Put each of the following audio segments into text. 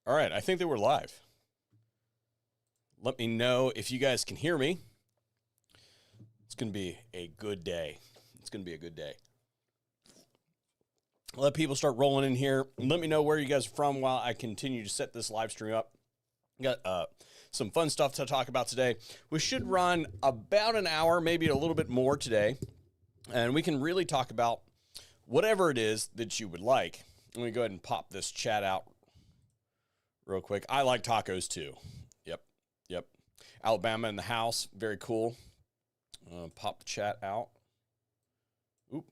All right, I think that we're live. Let me know if you guys can hear me. It's going to be a good day. It's going to be a good day. Let people start rolling in here. Let me know where you guys are from while I continue to set this live stream up. Got some fun stuff to talk about today. We should run about an hour, maybe a little bit more today. And we can really talk about whatever it is that you would like. Let me go ahead and pop this chat out real quick. I like tacos too. Yep. Alabama in the house. Very cool. Pop the chat out. Oop.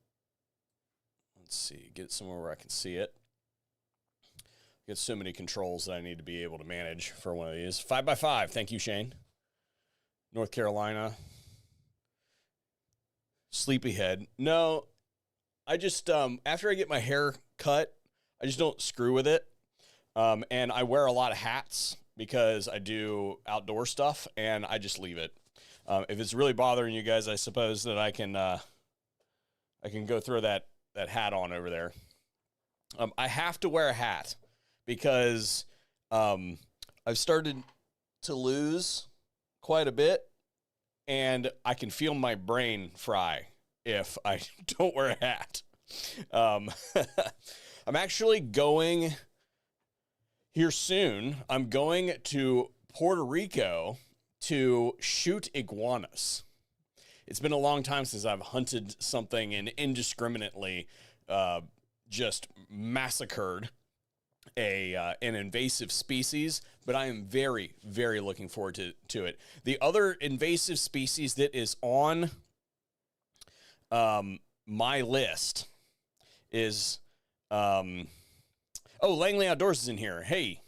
Let's see. Get it somewhere where I can see it. Get so many controls that I need to be able to manage for one of these. 5x5. Thank you, Shane. North Carolina. Sleepyhead. No, I just, after I get my hair cut, I just don't screw with it. And I wear a lot of hats because I do outdoor stuff, and I just leave it. If it's really bothering you guys, I suppose that I can go throw that hat on over there. I have to wear a hat because I've started to lose quite a bit, and I can feel my brain fry if I don't wear a hat. I'm actually going here soon. I'm going to Puerto Rico to shoot iguanas. It's been a long time since I've hunted something and indiscriminately just massacred an invasive species, but I am very, very looking forward to it. The other invasive species that is on my list is Langley Outdoors is in here. Hey,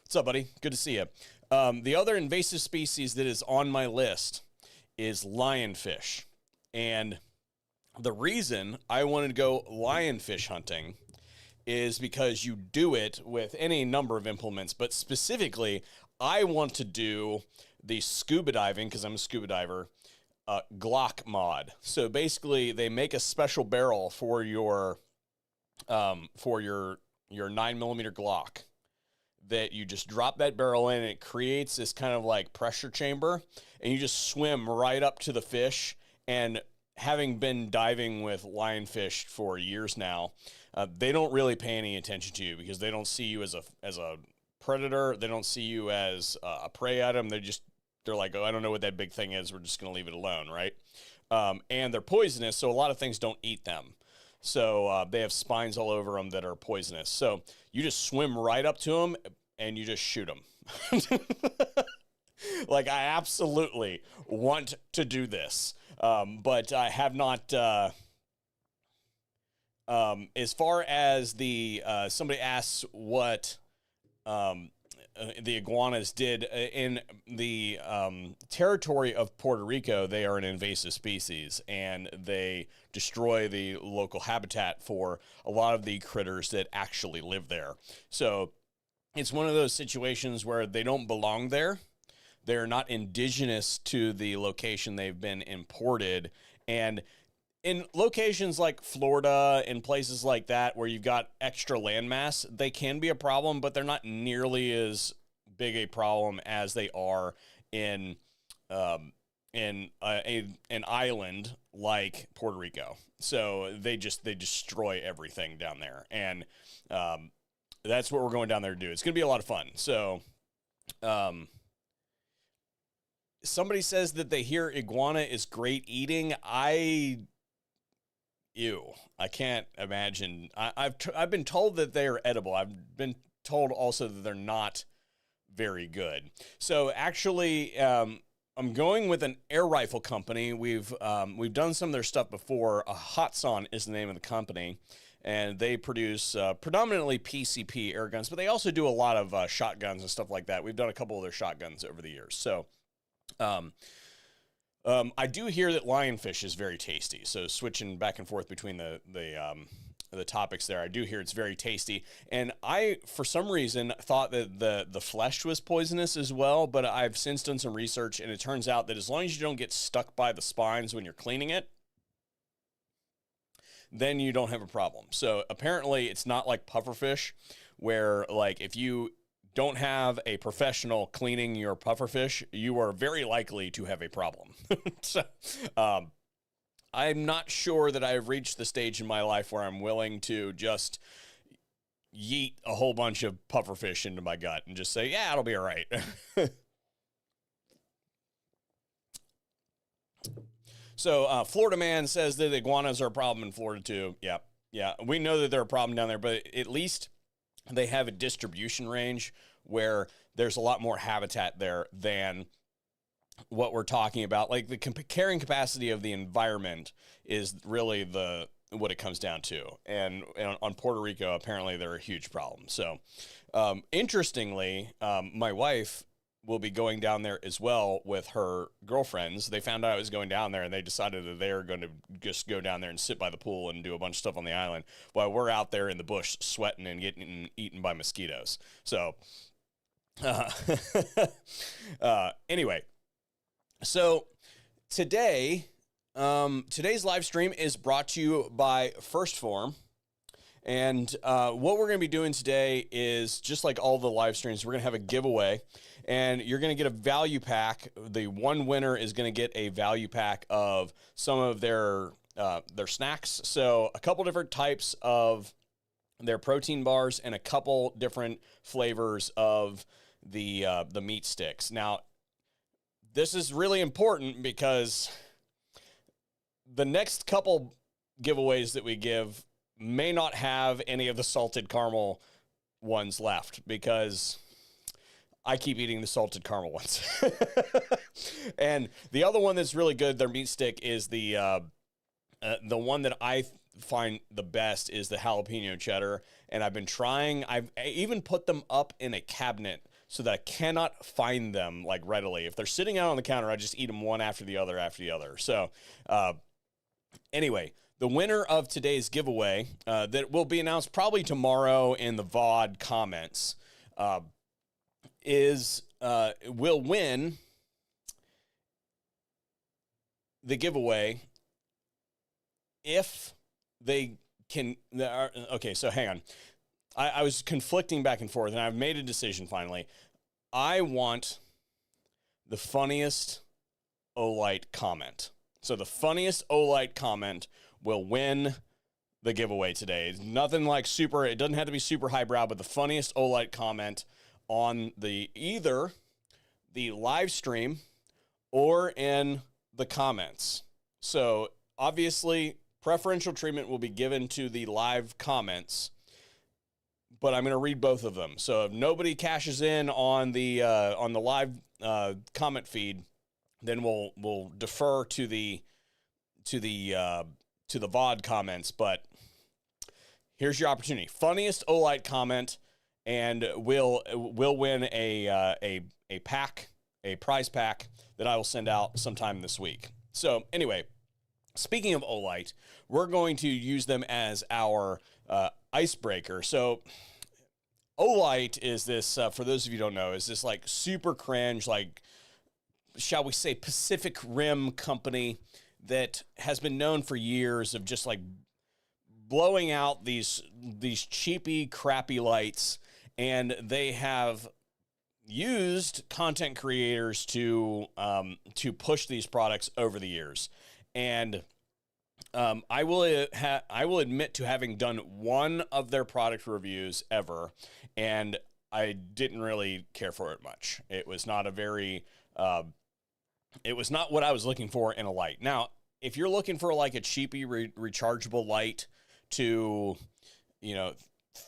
what's up, buddy? Good to see you. The other invasive species that is on my list is lionfish. And the reason I wanted to go lionfish hunting is because you do it with any number of implements, but specifically, I want to do the scuba diving, because I'm a scuba diver, Glock mod. So basically, they make a special barrel for your 9mm Glock that you just drop that barrel in, and it creates this kind of like pressure chamber, and you just swim right up to the fish. And having been diving with lionfish for years now, they don't really pay any attention to you because they don't see you as a predator. They don't see you as a prey item. They're like, oh, I don't know what that big thing is. We're just going to leave it alone, right? And they're poisonous, so a lot of things don't eat them. So they have spines all over them that are poisonous. So you just swim right up to them and you just shoot them. Like, I absolutely want to do this. But I have not, as far as somebody asks what the iguanas did in the territory of Puerto Rico, they are an invasive species, and they destroy the local habitat for a lot of the critters that actually live there. So it's one of those situations where they don't belong there. They're not indigenous to the location. They've been imported. And in locations like Florida and places like that where you've got extra landmass, they can be a problem, but they're not nearly as big a problem as they are in an island like Puerto Rico. So they destroy everything down there. And that's what we're going down there to do. It's going to be a lot of fun. So somebody says that they hear iguana is great eating. I can't imagine. I've been told that they are edible. I've been told also that they're not very good. So actually, I'm going with an air rifle company. We've done some of their stuff before. Hotson is the name of the company, and they produce predominantly PCP air guns, but they also do a lot of shotguns and stuff like that. We've done a couple of their shotguns over the years. So I do hear that lionfish is very tasty. So switching back and forth between the topics there, I do hear it's very tasty. And I, for some reason, thought that the flesh was poisonous as well, but I've since done some research, and it turns out that as long as you don't get stuck by the spines when you're cleaning it, then you don't have a problem. So apparently it's not like pufferfish, where like if you don't have a professional cleaning your pufferfish, you are very likely to have a problem. So, I'm not sure that I've reached the stage in my life where I'm willing to just yeet a whole bunch of pufferfish into my gut and just say, yeah, it'll be all right. So Florida Man says that iguanas are a problem in Florida too. Yeah. We know that they're a problem down there, but at least they have a distribution range where there's a lot more habitat there than what we're talking about. Like the carrying capacity of the environment is really what it comes down to. And on Puerto Rico, apparently they're a huge problem. So interestingly, my wife will be going down there as well with her girlfriends. They found out I was going down there, and they decided that they're going to just go down there and sit by the pool and do a bunch of stuff on the island while we're out there in the bush sweating and getting eaten by mosquitoes. So anyway, so today's live stream is brought to you by First Form. And what we're going to be doing today is, just like all the live streams, we're going to have a giveaway, and you're going to get a value pack. The one winner is going to get a value pack of some of their snacks. So a couple different types of their protein bars and a couple different flavors of the meat sticks. Now, this is really important because the next couple giveaways that we give may not have any of the salted caramel ones left, because I keep eating the salted caramel ones. And the other one that's really good, their meat stick, is the one that I find the best is the jalapeno cheddar. And I've been trying, I even put them up in a cabinet so that I cannot find them like readily. If they're sitting out on the counter, I just eat them one after the other. So anyway, the winner of today's giveaway that will be announced probably tomorrow in the VOD comments will win the giveaway if they can. Okay, so hang on. I was conflicting back and forth, and I've made a decision finally. I want the funniest Olight comment. So the funniest Olight comment will win the giveaway today. It's nothing like super, it doesn't have to be super highbrow, but the funniest Olight comment on either the live stream or in the comments. So obviously preferential treatment will be given to the live comments, but I'm going to read both of them. So if nobody cashes in on the live comment feed, then we'll defer to the VOD comments. But here's your opportunity: funniest Olight comment, and we'll win a prize pack that I will send out sometime this week. So anyway, speaking of Olight, we're going to use them as our icebreaker. So Olight is this, for those of you who don't know, is this like super cringe, like, shall we say, Pacific Rim company that has been known for years of just like blowing out these cheapy, crappy lights, and they have used content creators to push these products over the years. And I will admit to having done one of their product reviews ever, and I didn't really care for it much. It was not it was not what I was looking for in a light. Now, if you're looking for like a cheapy rechargeable light to,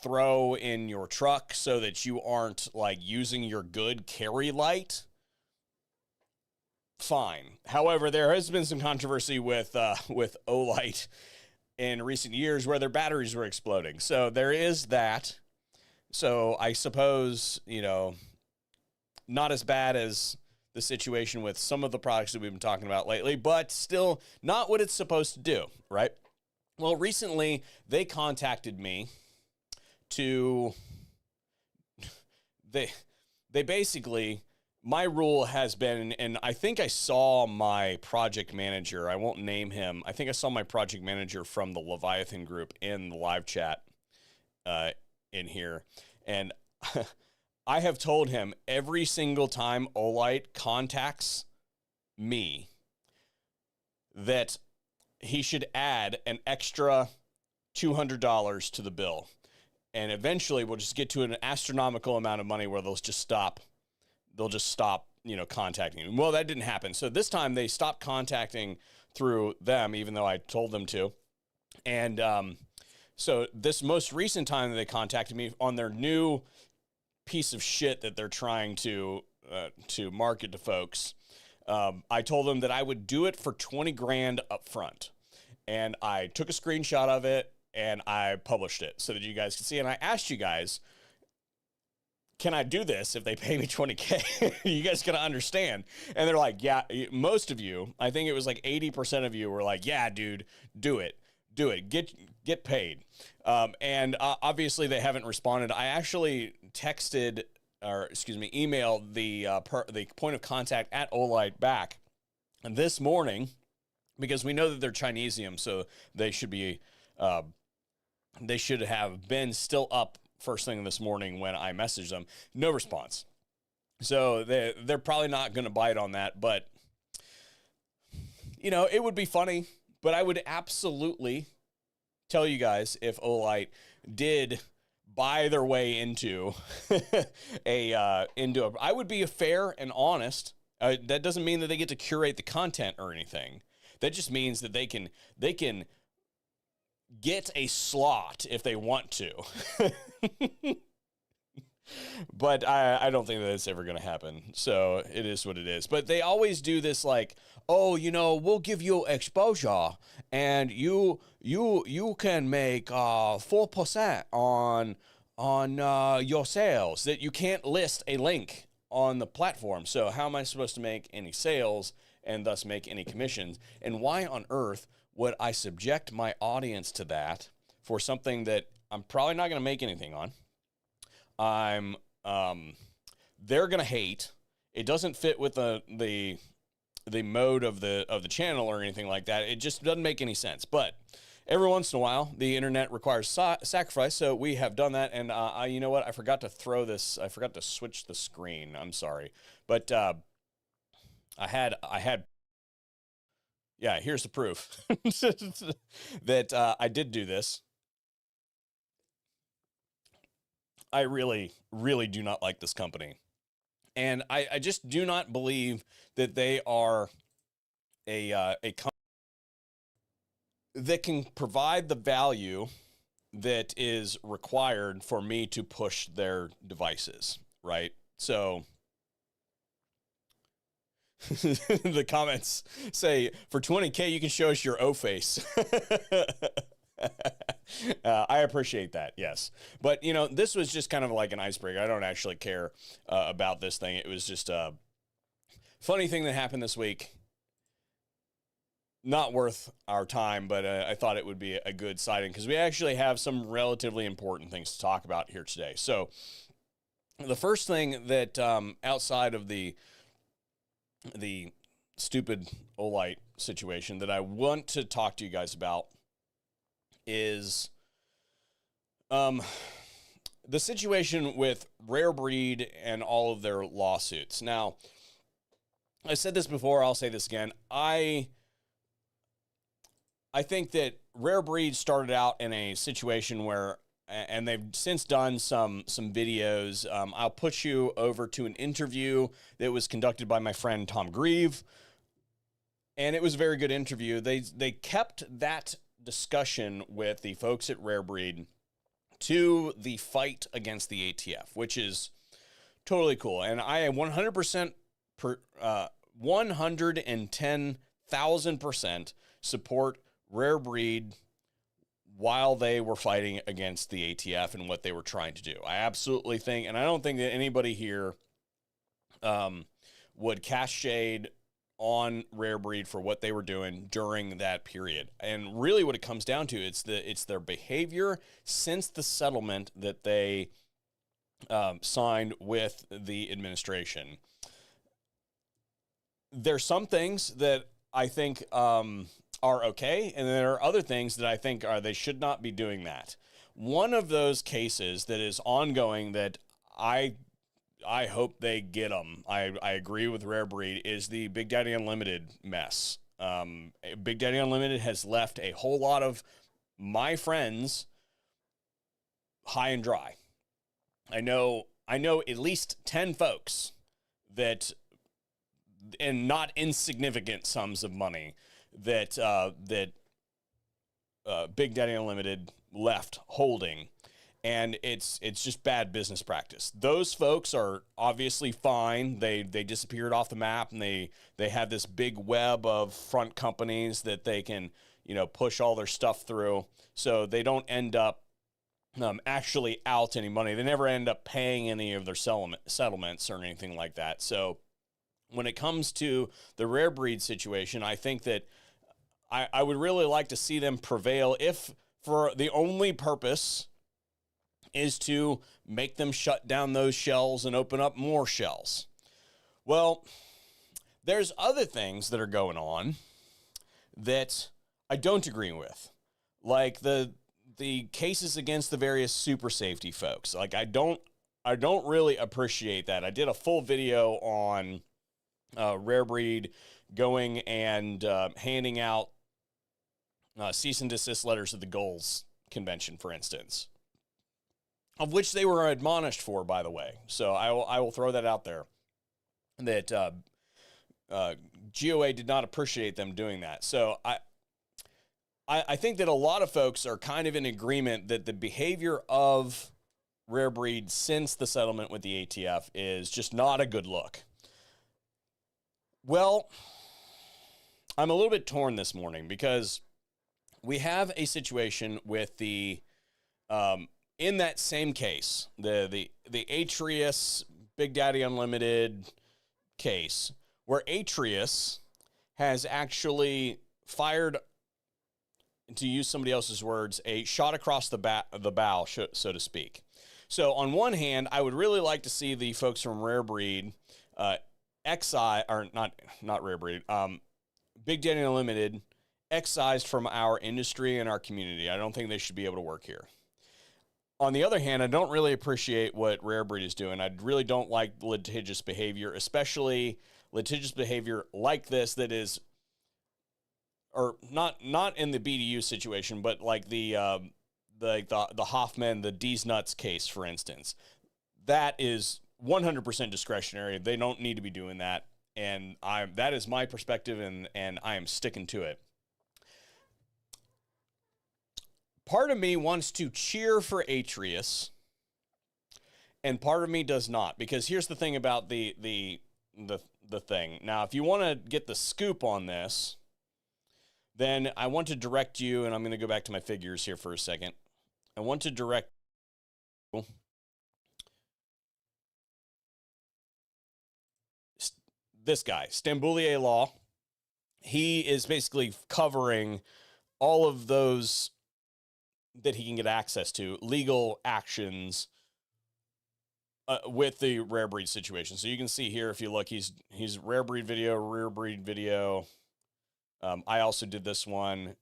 throw in your truck so that you aren't like using your good carry light, fine. However, there has been some controversy with Olight in recent years where their batteries were exploding. So there is that. So I suppose, you know, not as bad as the situation with some of the products that we've been talking about lately, but still not what it's supposed to do, right? Well, recently they contacted me to, they basically, my rule has been, and I think I saw my project manager, I won't name him, I think I saw my project manager from the Leviathan group in the live chat in here, and I have told him every single time Olight contacts me that he should add an extra $200 to the bill. And eventually we'll just get to an astronomical amount of money where they'll just stop, you know, contacting me. Well, that didn't happen. So this time they stopped contacting through them, even though I told them to. And so this most recent time that they contacted me on their new piece of shit that they're trying to market to folks, I told them that I would do it for 20 grand up front. And I took a screenshot of it and I published it so that you guys could see. And I asked you guys, can I do this if they pay me 20K? You guys gonna understand? And they're like, yeah, most of you, I think it was like 80% of you were like, yeah, dude, do it, get paid. And obviously they haven't responded. I actually emailed the point of contact at Olight back this morning, because we know that they're Chinesium, so they should be, they should have been still up first thing this morning when I messaged them. No response. So they're probably not going to bite on that, but you know, it would be funny, but I would absolutely tell you guys if Olight did buy their way into I would be fair and honest. That doesn't mean that they get to curate the content or anything. That just means that they can get a slot if they want to. But I don't think that it's ever going to happen. So it is what it is. But they always do this like, oh, you know, we'll give you exposure and you can make 4% on your sales, that you can't list a link on the platform. So how am I supposed to make any sales and thus make any commissions? And why on earth would I subject my audience to that for something that I'm probably not going to make anything on? They're going to hate. It doesn't fit with the mode of the channel or anything like that. It just doesn't make any sense. But every once in a while, the internet requires sacrifice, so we have done that. And you know what? I forgot to switch the screen. I'm sorry, but I had. Yeah, here's the proof that I did do this. I really, really do not like this company. And I just do not believe that they are a company that can provide the value that is required for me to push their devices, right? So the comments say, for 20K, you can show us your O face. I appreciate that, yes. But, you know, this was just kind of like an icebreaker. I don't actually care about this thing. It was just a funny thing that happened this week. Not worth our time, but I thought it would be a good sighting because we actually have some relatively important things to talk about here today. So the first thing that outside of the stupid Olight situation that I want to talk to you guys about is the situation with Rare Breed and all of their lawsuits. Now, I said this before, I'll say this again. I think that Rare Breed started out in a situation where, and they've since done some videos. I'll put you over to an interview that was conducted by my friend Tom Grieve, and it was a very good interview. They kept that discussion with the folks at Rare Breed to the fight against the ATF, which is totally cool. And I am 110,000% support Rare Breed while they were fighting against the ATF and what they were trying to do. I absolutely think, and I don't think that anybody here would cast shade on Rare Breed for what they were doing during that period. And really what it comes down to, it's their behavior since the settlement that they signed with the administration. There's some things that I think are okay, and there are other things that I think they should not be doing that. One of those cases that is ongoing that I hope they get them, I agree with Rare Breed, is the Big Daddy Unlimited mess. Big Daddy Unlimited has left a whole lot of my friends high and dry. I know at least 10 folks that, and not insignificant sums of money, that Big Daddy Unlimited left holding, and it's just bad business practice. Those folks are obviously fine. They disappeared off the map, and they have this big web of front companies that they can, push all their stuff through, so they don't end up actually out any money. They never end up paying any of their settlements or anything like that. So when it comes to the Rare Breed situation, I think that I would really like to see them prevail, if for the only purpose is to make them shut down those shells and open up more shells. Well, there's other things that are going on that I don't agree with, like the cases against the various super safety folks. Like, I don't really appreciate that. I did a full video on Rare Breed going and handing out cease and desist letters at the Goals convention, for instance, of which they were admonished for, by the way. So I will throw that out there, that GOA did not appreciate them doing that. So I think that a lot of folks are kind of in agreement that the behavior of Rare Breed since the settlement with the ATF is just not a good look. Well, I'm a little bit torn this morning, because we have a situation with the, in that same case, the Atrius Big Daddy Unlimited case, where Atrius has actually fired, to use somebody else's words, a shot across the bow, so to speak. So on one hand, I would really like to see the folks from Rare Breed, not Rare Breed, Big Daddy Unlimited, excised from our industry and our community. I don't think they should be able to work here. On the other hand, I don't really appreciate what Rare Breed is doing. I really don't like litigious behavior, especially litigious behavior like this that is, or not in the BDU situation, but like the Hoffman, the D's Nuts case, for instance. That is 100% discretionary. They don't need to be doing that, and that is my perspective, and I am sticking to it. Part of me wants to cheer for Atrius, and part of me does not, because here's the thing about the thing. Now, if you want to get the scoop on this, then I want to direct you, and I'm going to go back to my figures here for a second. I want to direct this guy, Stamboulier Law. He is basically covering all of those that he can get access to, legal actions with the Rare Breed situation. So you can see here, if you look, he's Rare Breed video. I also did this one.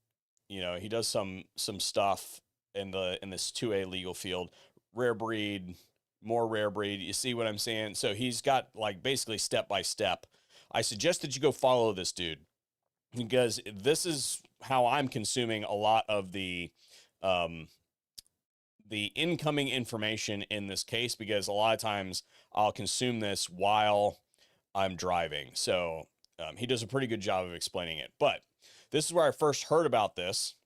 He does some stuff in this 2A legal field. Rare Breed, more Rare Breed. You see what I'm saying? So he's got, like, basically step by step. I suggest that you go follow this dude, because this is how I'm consuming a lot of the incoming information in this case, because a lot of times I'll consume this while I'm driving. So he does a pretty good job of explaining it. But this is where I first heard about this.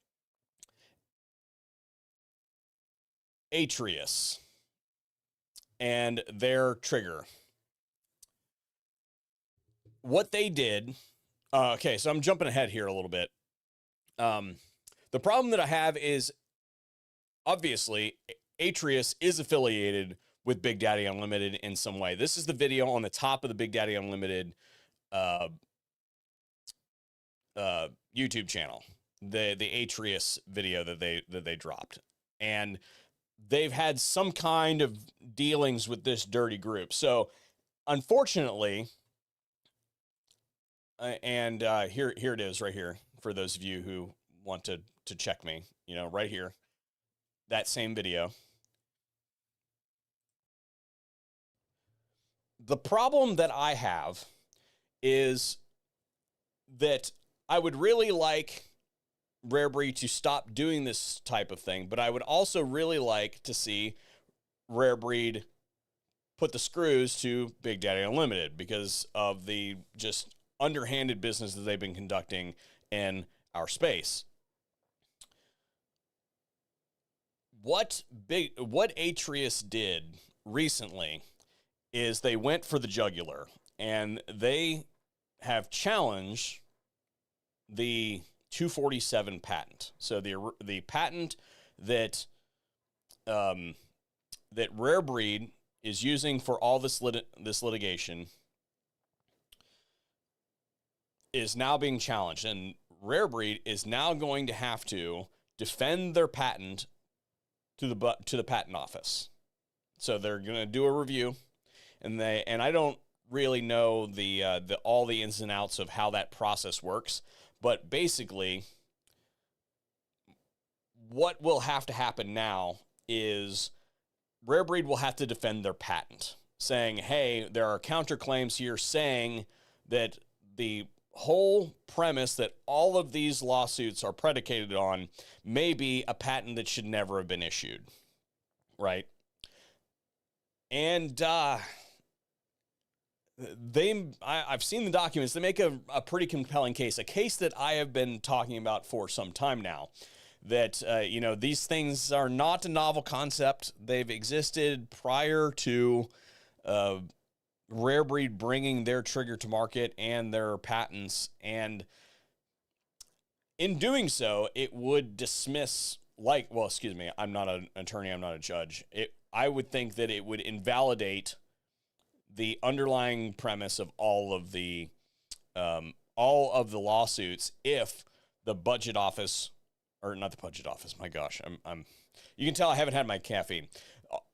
Atrius and their trigger. What they did, okay, so I'm jumping ahead here a little bit. The problem that I have is obviously, Atrius is affiliated with Big Daddy Unlimited in some way. This is the video on the top of the Big Daddy Unlimited YouTube channel, the Atrius video that they dropped, and they've had some kind of dealings with this dirty group. So, unfortunately, and here it is right here for those of you who want to check me, you know, right here, that same video. The problem that I have is that I would really like Rare Breed to stop doing this type of thing, but I would also really like to see Rare Breed put the screws to Big Daddy Unlimited because of the just underhanded business that they've been conducting in our space. What Atrius did recently is they went for the jugular, and they have challenged the 247 patent. So the patent that that Rare Breed is using for all this litigation is now being challenged, and Rare Breed is now going to have to defend their patent to the patent office. So they're going to do a review, and I don't really know the all the ins and outs of how that process works, but basically what will have to happen now is Rare Breed will have to defend their patent, saying, hey, there are counterclaims here saying that the whole premise that all of these lawsuits are predicated on may be a patent that should never have been issued, right? And I've seen the documents. They make a pretty compelling case, a case that I have been talking about for some time now, that, you know, these things are not a novel concept. They've existed prior to Rare Breed bringing their trigger to market and their patents. And in doing so, it would dismiss, well, excuse me, I'm not an attorney, I'm not a judge. I would think that it would invalidate the underlying premise of all of the lawsuits if the budget office, or not the budget office, my gosh, you can tell I haven't had my caffeine.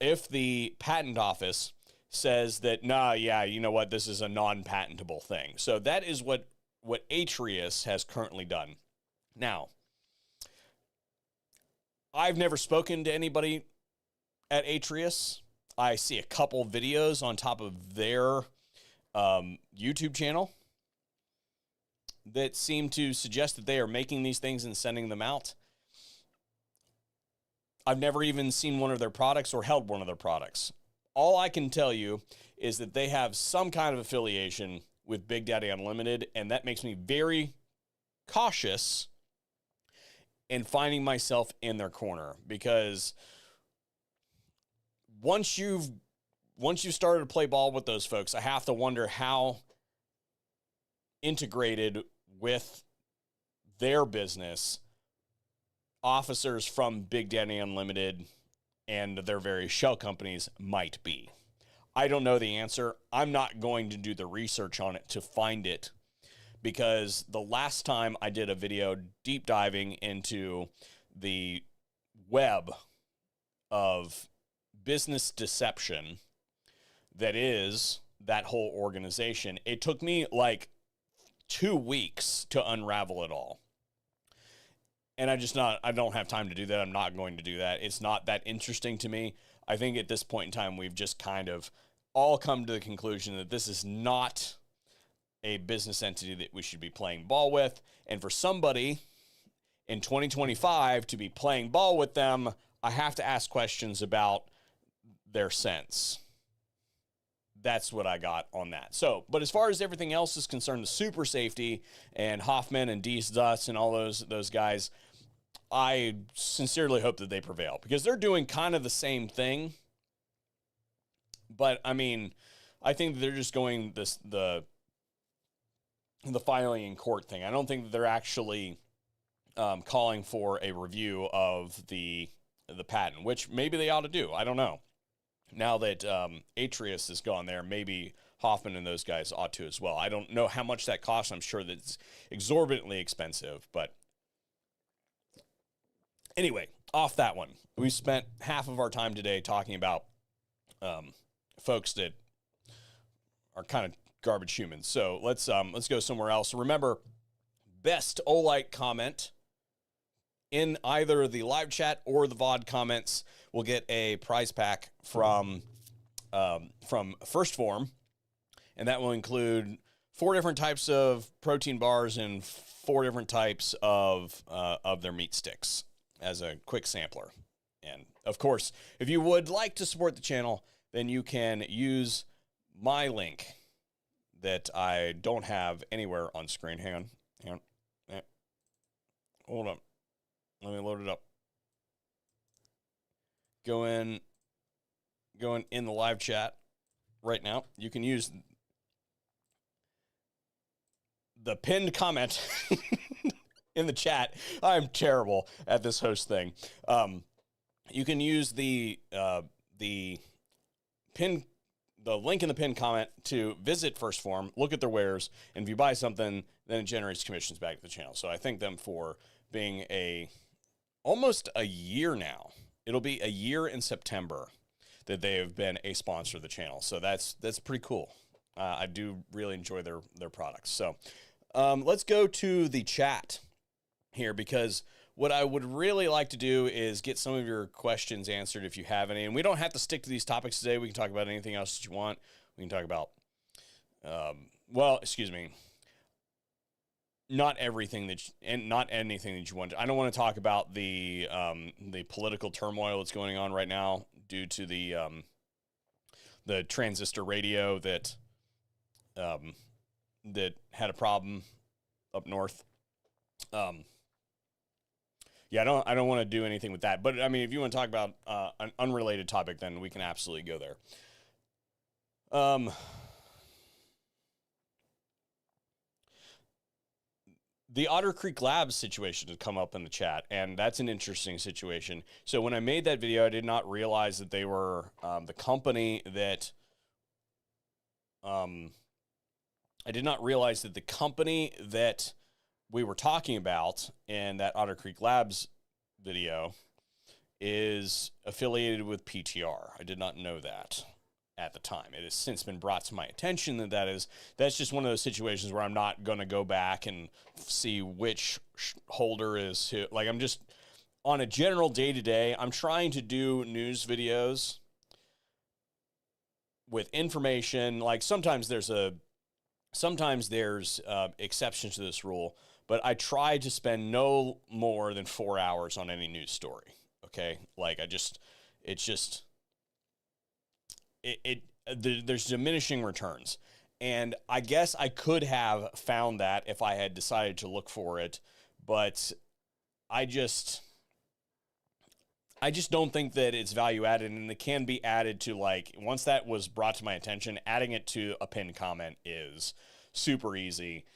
If the patent office says that, nah, yeah, you know what, this is a non-patentable thing. So that is what Atrius has currently done. Now, I've never spoken to anybody at Atrius. I see a couple videos on top of their YouTube channel that seem to suggest that they are making these things and sending them out. I've never even seen one of their products or held one of their products. All I can tell you is that they have some kind of affiliation with Big Daddy Unlimited, and that makes me very cautious in finding myself in their corner, because once you've started to play ball with those folks, I have to wonder how integrated with their business officers from Big Daddy Unlimited and their various shell companies might be. I don't know the answer. I'm not going to do the research on it to find it, because the last time I did a video deep diving into the web of business deception that is that whole organization, it took me like 2 weeks to unravel it all. And I don't have time to do that. I'm not going to do that. It's not that interesting to me. I think at this point in time, we've just kind of all come to the conclusion that this is not a business entity that we should be playing ball with. And for somebody in 2025 to be playing ball with them, I have to ask questions about their sense. That's what I got on that. So, but as far as everything else is concerned, the super safety and Hoffman and Dees Dutz and all those guys, I sincerely hope that they prevail, because they're doing kind of the same thing. But I mean, I think they're just going the filing in court thing. I don't think that they're actually calling for a review of the the patent, which maybe they ought to do. I don't know. Now that Atrius is gone there, maybe Hoffman and those guys ought to as well. I don't know how much that costs. I'm sure that it's exorbitantly expensive, but anyway, off that one. We spent half of our time today talking about folks that are kind of garbage humans. So let's go somewhere else. Remember, best Olight comment in either the live chat or the VOD comments will get a prize pack from First Form, and that will include 4 different types of protein bars and 4 different types of their meat sticks as a quick sampler. And of course, if you would like to support the channel, then you can use my link that I don't have anywhere on screen. Hang on. Hold on. Let me load it up. Going in the live chat right now. You can use the pinned comment in the chat. I'm terrible at this host thing. You can use the link in the pinned comment to visit First Form, look at their wares, and if you buy something, then it generates commissions back to the channel. So I thank them for being almost a year now. It'll be a year in September that they have been a sponsor of the channel. So that's pretty cool. I do really enjoy their products. So let's go to the chat here, because what I would really like to do is get some of your questions answered if you have any. And we don't have to stick to these topics today. We can talk about anything else that you want. We can talk about, not everything not anything that you want. I don't want to talk about the political turmoil that's going on right now due to the transistor radio that had a problem up north. Yeah, I don't want to do anything with that. But I mean, if you want to talk about an unrelated topic, then we can absolutely go there. The Otter Creek Labs situation has come up in the chat, and that's an interesting situation. So when I made that video, I did not realize that they were the company that we were talking about in that Otter Creek Labs video is affiliated with PTR. I did not know that at the time. It has since been brought to my attention that that's just one of those situations where I'm not going to go back and see which holder is who. Like, I'm just on a general day-to-day, I'm trying to do news videos with information. Like, sometimes there's exceptions to this rule, but I try to spend no more than 4 hours on any news story. Okay. Like, there's diminishing returns. And I guess I could have found that if I had decided to look for it, but I just don't think that it's value added, and it can be added to, like, once that was brought to my attention, adding it to a pinned comment is super easy.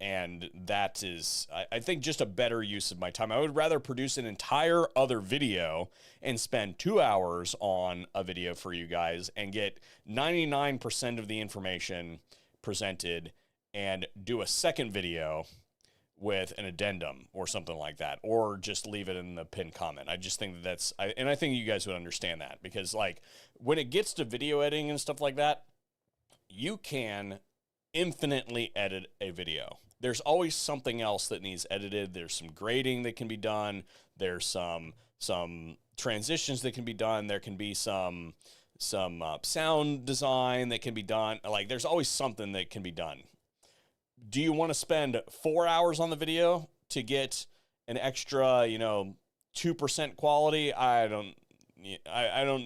And that is, I think, just a better use of my time. I would rather produce an entire other video and spend 2 hours on a video for you guys and get 99% of the information presented and do a second video with an addendum or something like that, or just leave it in the pinned comment. I just think and I think you guys would understand that, because, like, when it gets to video editing and stuff like that, you can infinitely edit a video. There's always something else that needs edited. There's some grading that can be done. There's some transitions that can be done. There can be some sound design that can be done. Like, there's always something that can be done. Do you want to spend 4 hours on the video to get an extra, 2% quality? I don't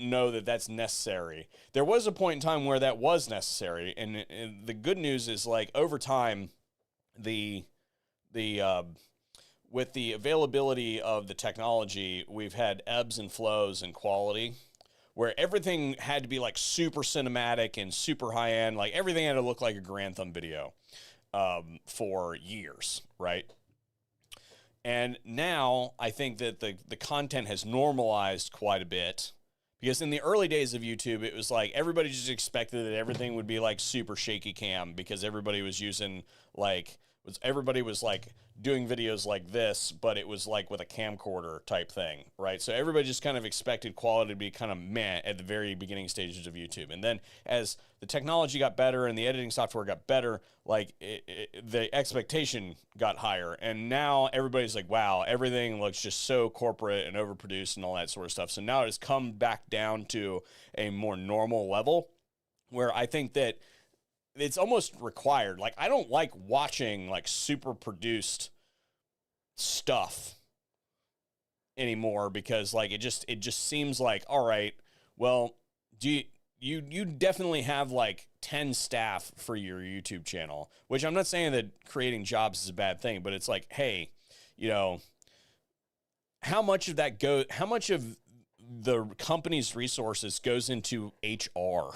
know that that's necessary. There was a point in time where that was necessary, and the good news is, like, over time, with the availability of the technology, we've had ebbs and flows in quality, where everything had to be, like, super cinematic and super high end. Like, everything had to look like a Grand Thumb video for years, right? And now I think that the content has normalized quite a bit, because in the early days of YouTube, it was like everybody just expected that everything would be like super shaky cam, because everybody was using everybody was like doing videos like this, but it was like with a camcorder type thing, right? So everybody just kind of expected quality to be kind of meh at the very beginning stages of YouTube. And then as the technology got better and the editing software got better, like the expectation got higher. And now everybody's like, wow, everything looks just so corporate and overproduced and all that sort of stuff. So now it has come back down to a more normal level, where I think that it's almost required. Like, I don't like watching like super produced stuff anymore, because like it just seems like, all right, well, you definitely have like 10 staff for your YouTube channel, which I'm not saying that creating jobs is a bad thing, but it's like, hey, you know, how much of the company's resources goes into HR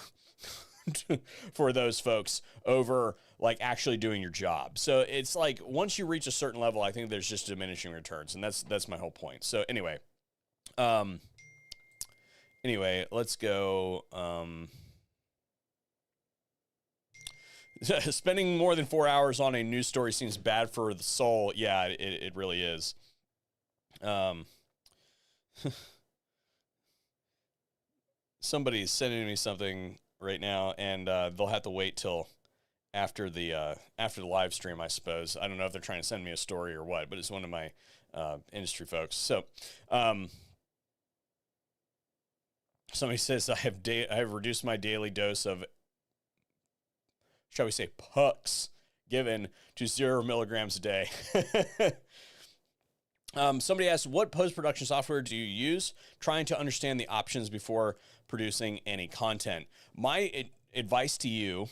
for those folks over like actually doing your job? So it's like, once you reach a certain level, I think there's just diminishing returns, and that's my whole point. So anyway, let's go. Spending more than 4 hours on a news story seems bad for the soul. Yeah, it really is. Somebody's sending me something right now, and they'll have to wait till after the live stream, I suppose. I don't know if they're trying to send me a story or what, but it's one of my industry folks. So somebody says I have reduced my daily dose of, shall we say, pucks given to 0 milligrams a day. Somebody asked, what post-production software do you use? Trying to understand the options before producing any content. My advice to you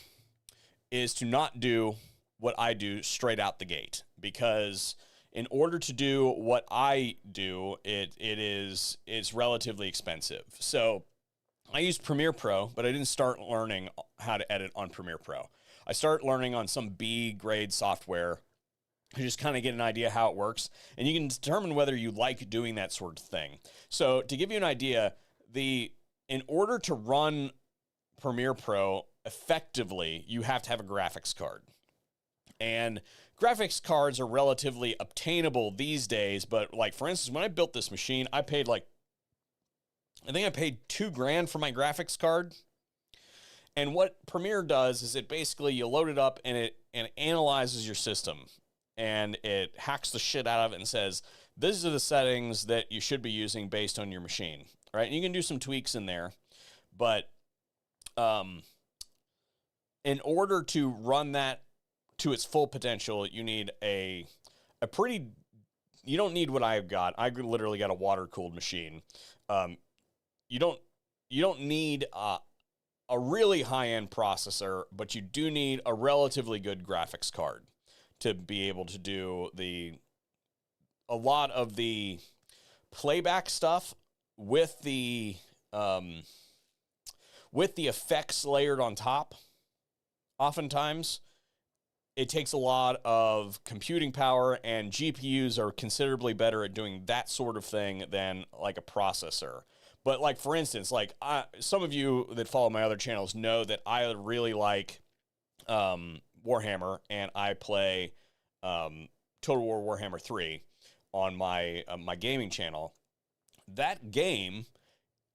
is to not do what I do straight out the gate, because in order to do what I do, it's relatively expensive. So I use Premiere Pro, but I didn't start learning how to edit on Premiere Pro. I started learning on some B grade software to just kind of get an idea how it works, and you can determine whether you like doing that sort of thing. So to give you an idea, in order to run Premiere Pro effectively, you have to have a graphics card. And graphics cards are relatively obtainable these days, but like, for instance, when I built this machine, I paid I paid $2,000 for my graphics card. And what Premiere does is it basically, you load it up and it analyzes your system, and it hacks the shit out of it and says, these are the settings that you should be using based on your machine, right? And you can do some tweaks in there, but in order to run that to its full potential, you need you don't need what I've got. I literally got a water-cooled machine. You don't need a really high-end processor, but you do need a relatively good graphics card to be able to do a lot of the playback stuff with the effects layered on top. Oftentimes, it takes a lot of computing power, and GPUs are considerably better at doing that sort of thing than like a processor. But like, for instance, like some of you that follow my other channels know that I really like Warhammer, and I play Total War Warhammer 3 on my gaming channel. That game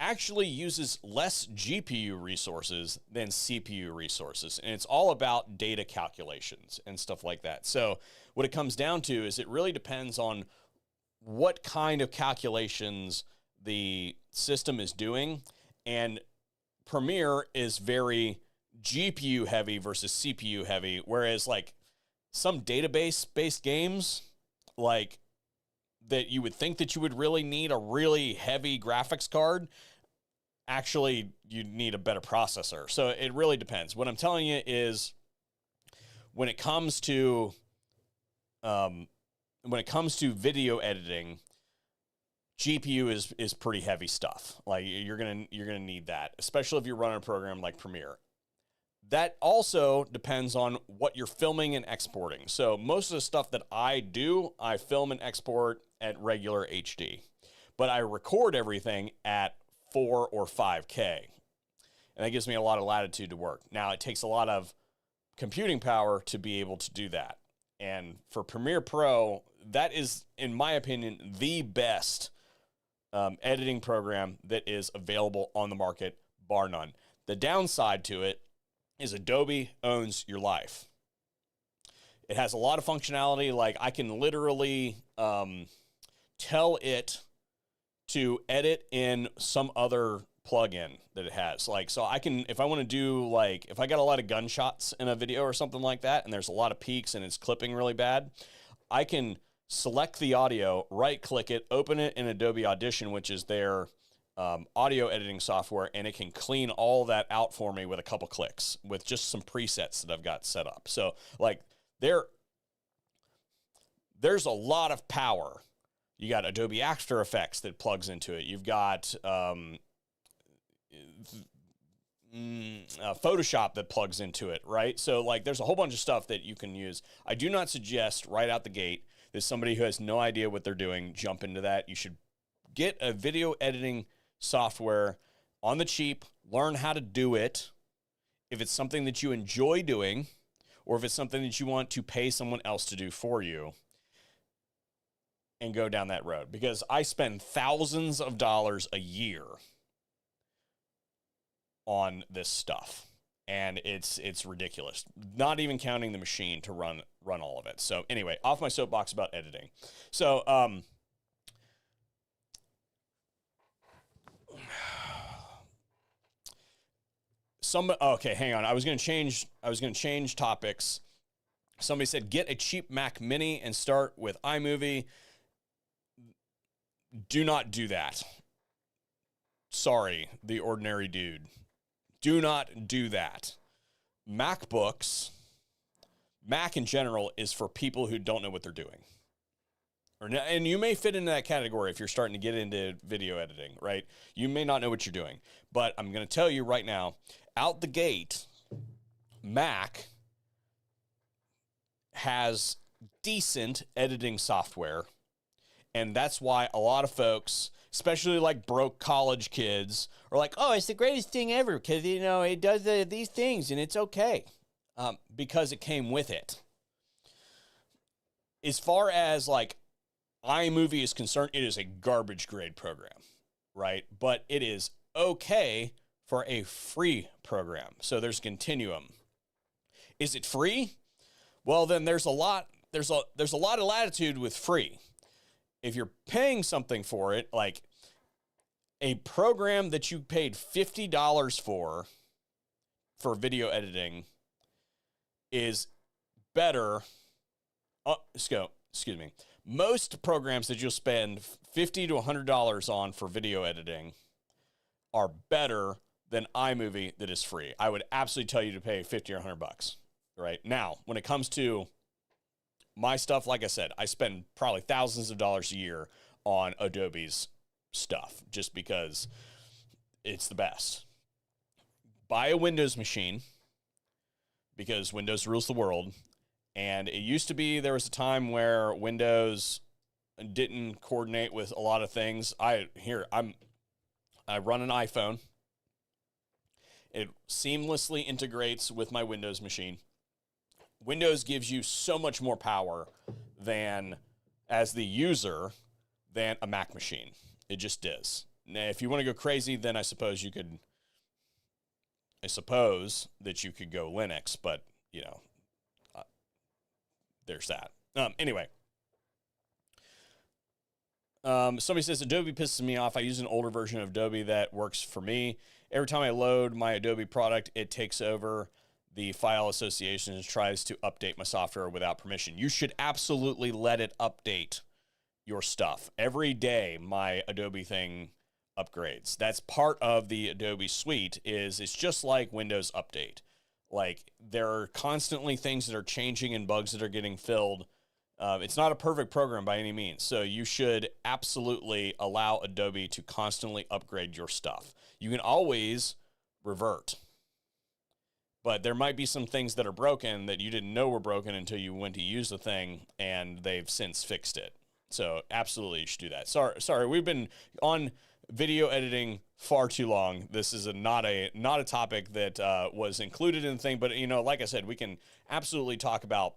actually uses less GPU resources than CPU resources, and it's all about data calculations and stuff like that. So what it comes down to is it really depends on what kind of calculations the system is doing, and Premiere is very GPU heavy versus CPU heavy, whereas like some database-based games, like that you would think that you would really need a really heavy graphics card, actually you need a better processor. So it really depends. What I'm telling you is, when it comes to video editing, GPU is pretty heavy stuff. Like you're gonna need that, especially if you're running a program like Premiere. that also depends on what you're filming and exporting. So most of the stuff that I do, I film and export at regular HD, but I record everything at 4 or 5K. And that gives me a lot of latitude to work. Now, it takes a lot of computing power to be able to do that. And for Premiere Pro, that is, in my opinion, the best editing program that is available on the market, bar none. The downside to it is Adobe owns your life. It has a lot of functionality. Like, I can literally tell it to edit in some other plugin that it has. Like, so I can, if I want to do, like, if I got a lot of gunshots in a video or something like that, and there's a lot of peaks and it's clipping really bad, I can select the audio, right-click it, open it in Adobe Audition, which is their audio editing software, and it can clean all that out for me with a couple clicks with just some presets that I've got set up. So, like, there's a lot of power. You got Adobe After Effects that plugs into it. You've got Photoshop that plugs into it, right? So, like, there's a whole bunch of stuff that you can use. I do not suggest right out the gate that somebody who has no idea what they're doing jump into that. You should get a video editing software on the cheap, learn how to do it. If it's something that you enjoy doing, or if it's something that you want to pay someone else to do for you, and go down that road. Because I spend thousands of dollars a year on this stuff, and it's ridiculous. Not even counting the machine to run all of it. So anyway, off my soapbox about editing. So okay, hang on. I was gonna change topics. Somebody said get a cheap Mac Mini and start with iMovie. Do not do that. Sorry, the ordinary dude. Do not do that. MacBooks, Mac in general, is for people who don't know what they're doing. And you may fit into that category if you're starting to get into video editing, right? You may not know what you're doing. But I'm going to tell you right now, out the gate, Mac has decent editing software. And that's why a lot of folks, especially like broke college kids, are like, oh, it's the greatest thing ever because, you know, it does these things and it's okay because it came with it. As far as like iMovie is concerned, it is a garbage grade program, right? But it is okay for a free program. So there's continuum. Is it free? Well, then there's a lot of latitude with free. If you're paying something for it, like a program that you paid $50 for video editing is better. Excuse me. Most programs that you'll spend $50 to $100 on for video editing are better than iMovie that is free. I would absolutely tell you to pay 50 or $100, right? Now, when it comes to my stuff, like I said, I spend probably thousands of dollars a year on Adobe's stuff just because it's the best. Buy a Windows machine because Windows rules the world. And it used to be there was a time where Windows didn't coordinate with a lot of things. I run an iPhone. It seamlessly integrates with my Windows machine. Windows gives you so much more power than, as the user, than a Mac machine. It just is. Now, if you want to go crazy, then I suppose that you could go Linux, but, you know, there's that. Anyway. Somebody says, Adobe pisses me off. I use an older version of Adobe that works for me. Every time I load my Adobe product, it takes over the file association and tries to update my software without permission. You should absolutely let it update your stuff. Every day, my Adobe thing upgrades. That's part of the Adobe suite. It's just like Windows Update. Like, there are constantly things that are changing and bugs that are getting filled. It's not a perfect program by any means, so you should absolutely allow Adobe to constantly upgrade your stuff. You can always revert. But there might be some things that are broken that you didn't know were broken until you went to use the thing, and they've since fixed it. So absolutely you should do that. Sorry, we've been on video editing far too long. This is not a topic that was included in the thing, but like I said, we can absolutely talk about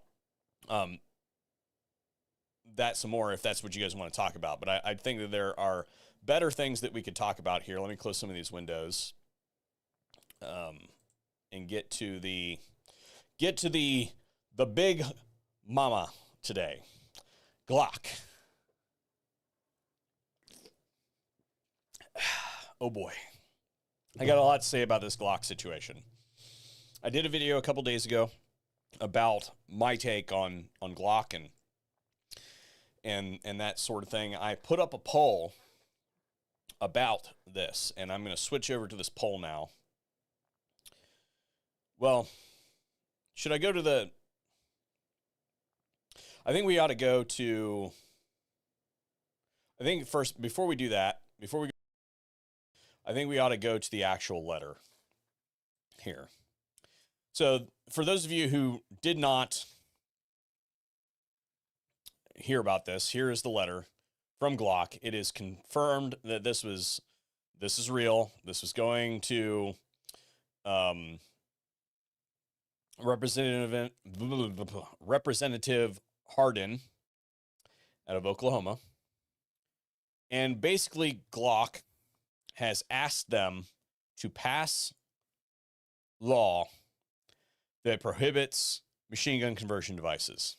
that some more if that's what you guys want to talk about. But I think that there are better things that we could talk about here. Let me close some of these windows. And get to the big mama today. Glock. Oh boy. I got a lot to say about this Glock situation. I did a video a couple days ago about my take on Glock and that sort of thing. I put up a poll about this, and I'm going to switch over to this poll now. Well, should I go to the... I think we ought to go to... I think first, before we do that, I think we ought to go to the actual letter here. So, for those of you who did not hear about this, here is the letter from Glock. It is confirmed that this is real. This was going to... Representative Hardin out of Oklahoma. And basically, Glock has asked them to pass law that prohibits machine gun conversion devices.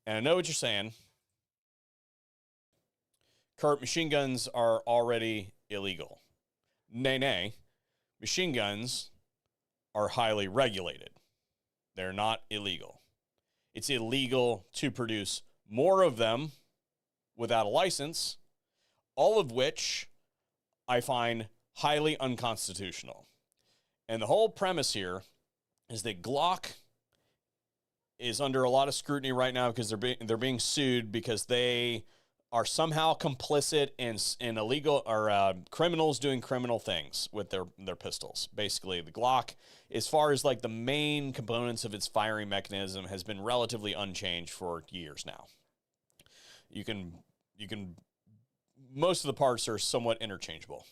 And I know what you're saying. Kurt, machine guns are already illegal. Nay. Machine guns are highly regulated. They're not illegal. It's illegal to produce more of them without a license, all of which I find highly unconstitutional. And the whole premise here is that Glock is under a lot of scrutiny right now because they're being sued because they are somehow complicit in illegal or criminals doing criminal things with their pistols. Basically, the Glock, as far as like the main components of its firing mechanism, has been relatively unchanged for years now. You can most of the parts are somewhat interchangeable.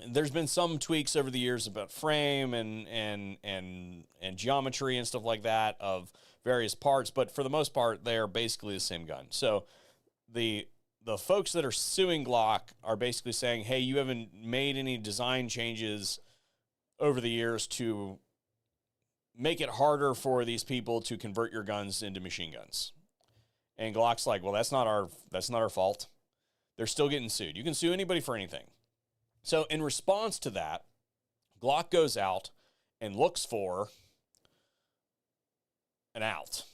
There's been some tweaks over the years about frame and geometry and stuff like that of various parts, but for the most part, they are basically the same gun. So the folks that are suing Glock are basically saying, hey, you haven't made any design changes over the years to make it harder for these people to convert your guns into machine guns. And Glock's like, well, that's not our fault. They're still getting sued. You can sue anybody for anything. So in response to that, Glock goes out and looks for an out.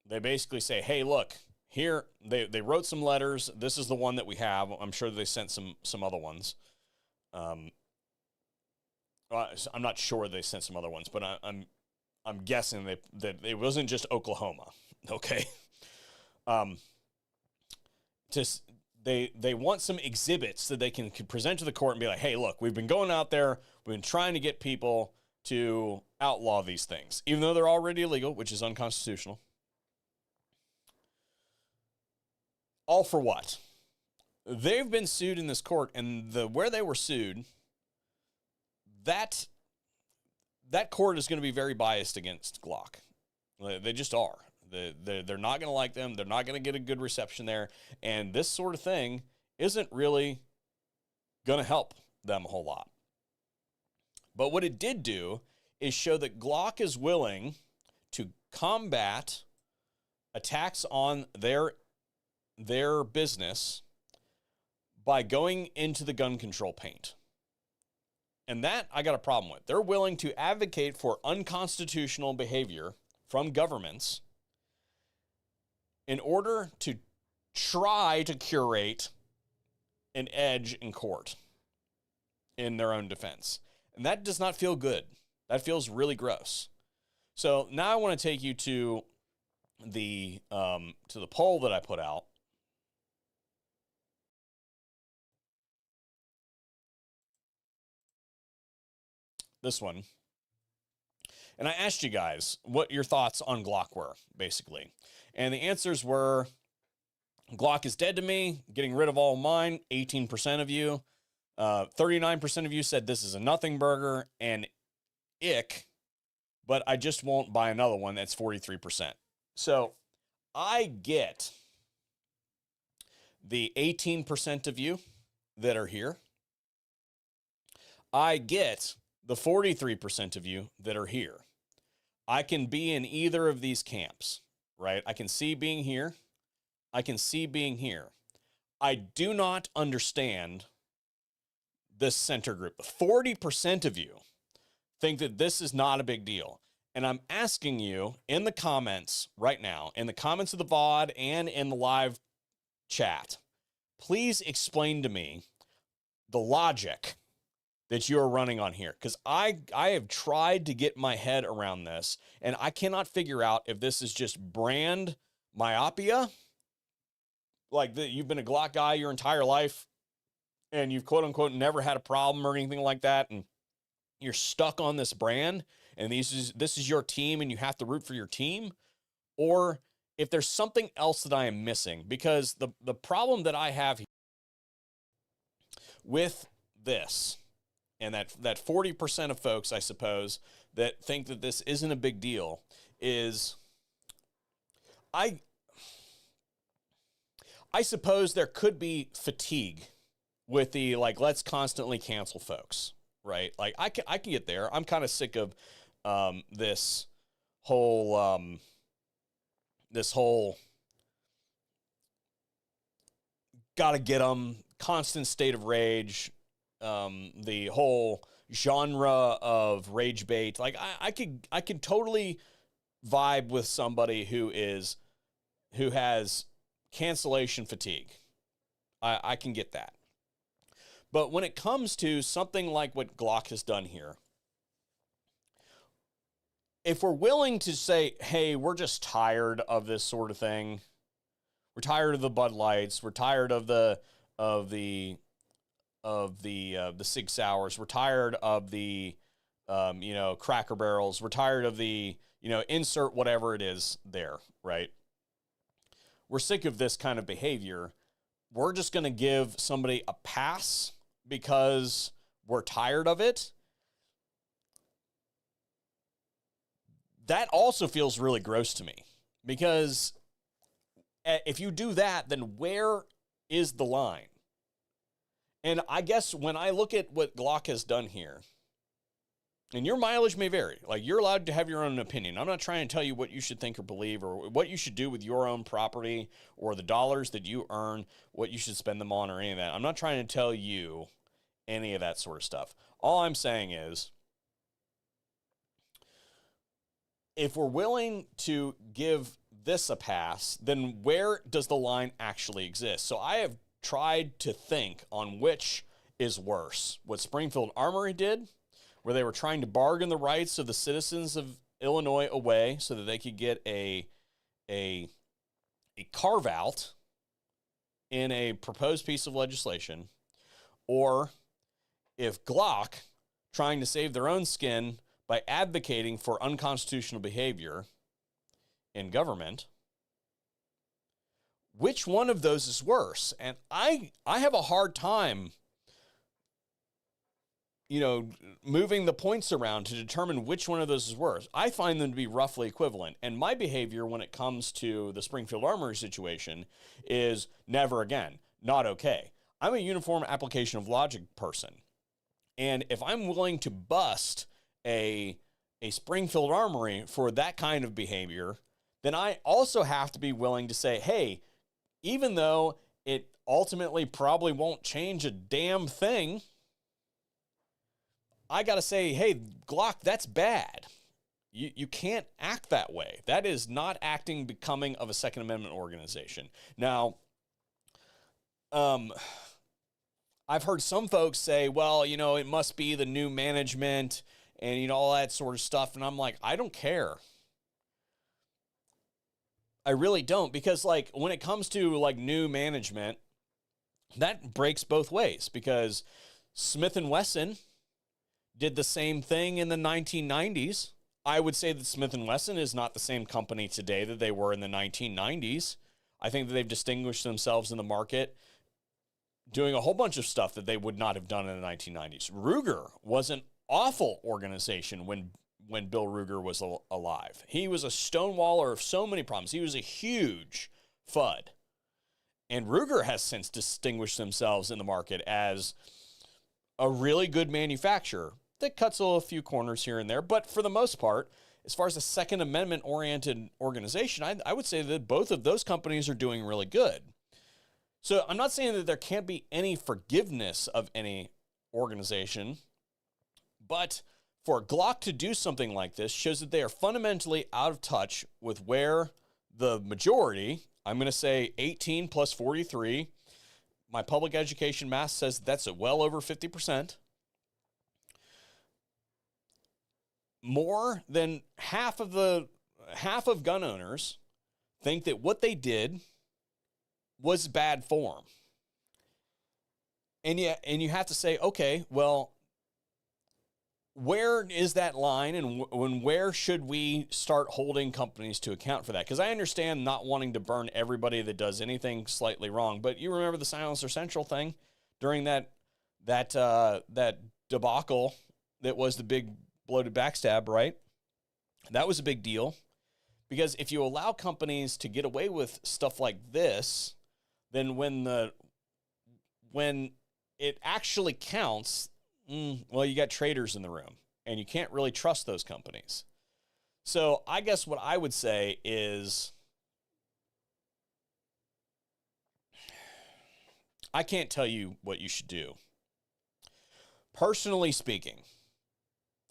They basically say, hey, look, here, they wrote some letters. This is the one that we have. I'm sure they sent some other ones. I'm not sure they sent some other ones, but I'm guessing that it wasn't just Oklahoma. Okay. They want some exhibits that they can present to the court and be like, hey, look, we've been going out there. We've been trying to get people to outlaw these things, even though they're already illegal, which is unconstitutional. All for what? They've been sued in this court, and where they were sued, that court is going to be very biased against Glock. They just are. They're not going to like them. They're not going to get a good reception there. And this sort of thing isn't really going to help them a whole lot. But what it did do is show that Glock is willing to combat attacks on their business by going into the gun control paint. And that I got a problem with. They're willing to advocate for unconstitutional behavior from governments in order to try to curate an edge in court in their own defense. And that does not feel good. That feels really gross. So now I want to take you to the poll that I put out. This one. And I asked you guys what your thoughts on Glock were, basically. And the answers were, Glock is dead to me, getting rid of all mine, 18% of you. 39% of you said this is a nothing burger, and ick, but I just won't buy another one. That's 43%. So I get the 18% of you that are here. I get the 43% of you that are here. I can be in either of these camps, right? I can see being here. I can see being here. I do not understand this center group. 40% of you think that this is not a big deal. And I'm asking you in the comments right now, in the comments of the VOD and in the live chat, please explain to me the logic that you're running on here. Because I have tried to get my head around this, and I cannot figure out if this is just brand myopia, like you've been a Glock guy your entire life, and you've quote unquote never had a problem or anything like that, and you're stuck on this brand, and this is your team, and you have to root for your team, or if there's something else that I am missing. Because the problem that I have with this, and that 40% of folks, I suppose, that think that this isn't a big deal, is I suppose there could be fatigue with the, like, let's constantly cancel folks, right? Like, I can get there. I'm kind of sick of this whole gotta get them, constant state of rage, the whole genre of rage bait. Like, I could totally vibe with somebody who has cancellation fatigue. I can get that. But when it comes to something like what Glock has done here, if we're willing to say, hey, we're just tired of this sort of thing, we're tired of the Bud Lights, we're tired of the Sig Sauers, we're tired of the Cracker Barrels, we're tired of the insert whatever it is there, right? We're sick of this kind of behavior. We're just going to give somebody a pass because we're tired of it. That also feels really gross to me, because if you do that, then where is the line? And I guess when I look at what Glock has done here, and your mileage may vary. Like, you're allowed to have your own opinion. I'm not trying to tell you what you should think or believe, or what you should do with your own property, or the dollars that you earn, what you should spend them on, or any of that. I'm not trying to tell you any of that sort of stuff. All I'm saying is, if we're willing to give this a pass, then where does the line actually exist? So I have tried to think on which is worse. What Springfield Armory did, where they were trying to bargain the rights of the citizens of Illinois away so that they could get a carve-out in a proposed piece of legislation, or if Glock, trying to save their own skin by advocating for unconstitutional behavior in government, which one of those is worse? And I have a hard time moving the points around to determine which one of those is worse. I find them to be roughly equivalent. And my behavior when it comes to the Springfield Armory situation is never again, not okay. I'm a uniform application of logic person. And if I'm willing to bust a Springfield Armory for that kind of behavior, then I also have to be willing to say, hey, even though it ultimately probably won't change a damn thing, I got to say, hey, Glock, that's bad. You can't act that way. That is not acting becoming of a Second Amendment organization. Now, I've heard some folks say, well, it must be the new management and, all that sort of stuff. And I'm like, I don't care. I really don't, because when it comes to new management, that breaks both ways, because Smith & Wesson did the same thing in the 1990s. I would say that Smith & Wesson is not the same company today that they were in the 1990s. I think that they've distinguished themselves in the market doing a whole bunch of stuff that they would not have done in the 1990s. Ruger was an awful organization when Bill Ruger was alive. He was a stonewaller of so many problems. He was a huge FUD. And Ruger has since distinguished themselves in the market as a really good manufacturer that cuts a few corners here and there. But for the most part, as far as a Second Amendment-oriented organization, I would say that both of those companies are doing really good. So I'm not saying that there can't be any forgiveness of any organization, but for Glock to do something like this shows that they are fundamentally out of touch with where the majority, I'm going to say 18 plus 43, my public education math says that's at well over 50%. More than half of gun owners think that what they did was bad form. And you have to say, okay, well, where is that line, and where should we start holding companies to account for that? Because I understand not wanting to burn everybody that does anything slightly wrong, but you remember the Silencer Central thing during that debacle that was the big bloated backstab, right? That was a big deal, because if you allow companies to get away with stuff like this, then when it actually counts, well, you got traitors in the room, and you can't really trust those companies. So I guess what I would say is, I can't tell you what you should do. Personally speaking,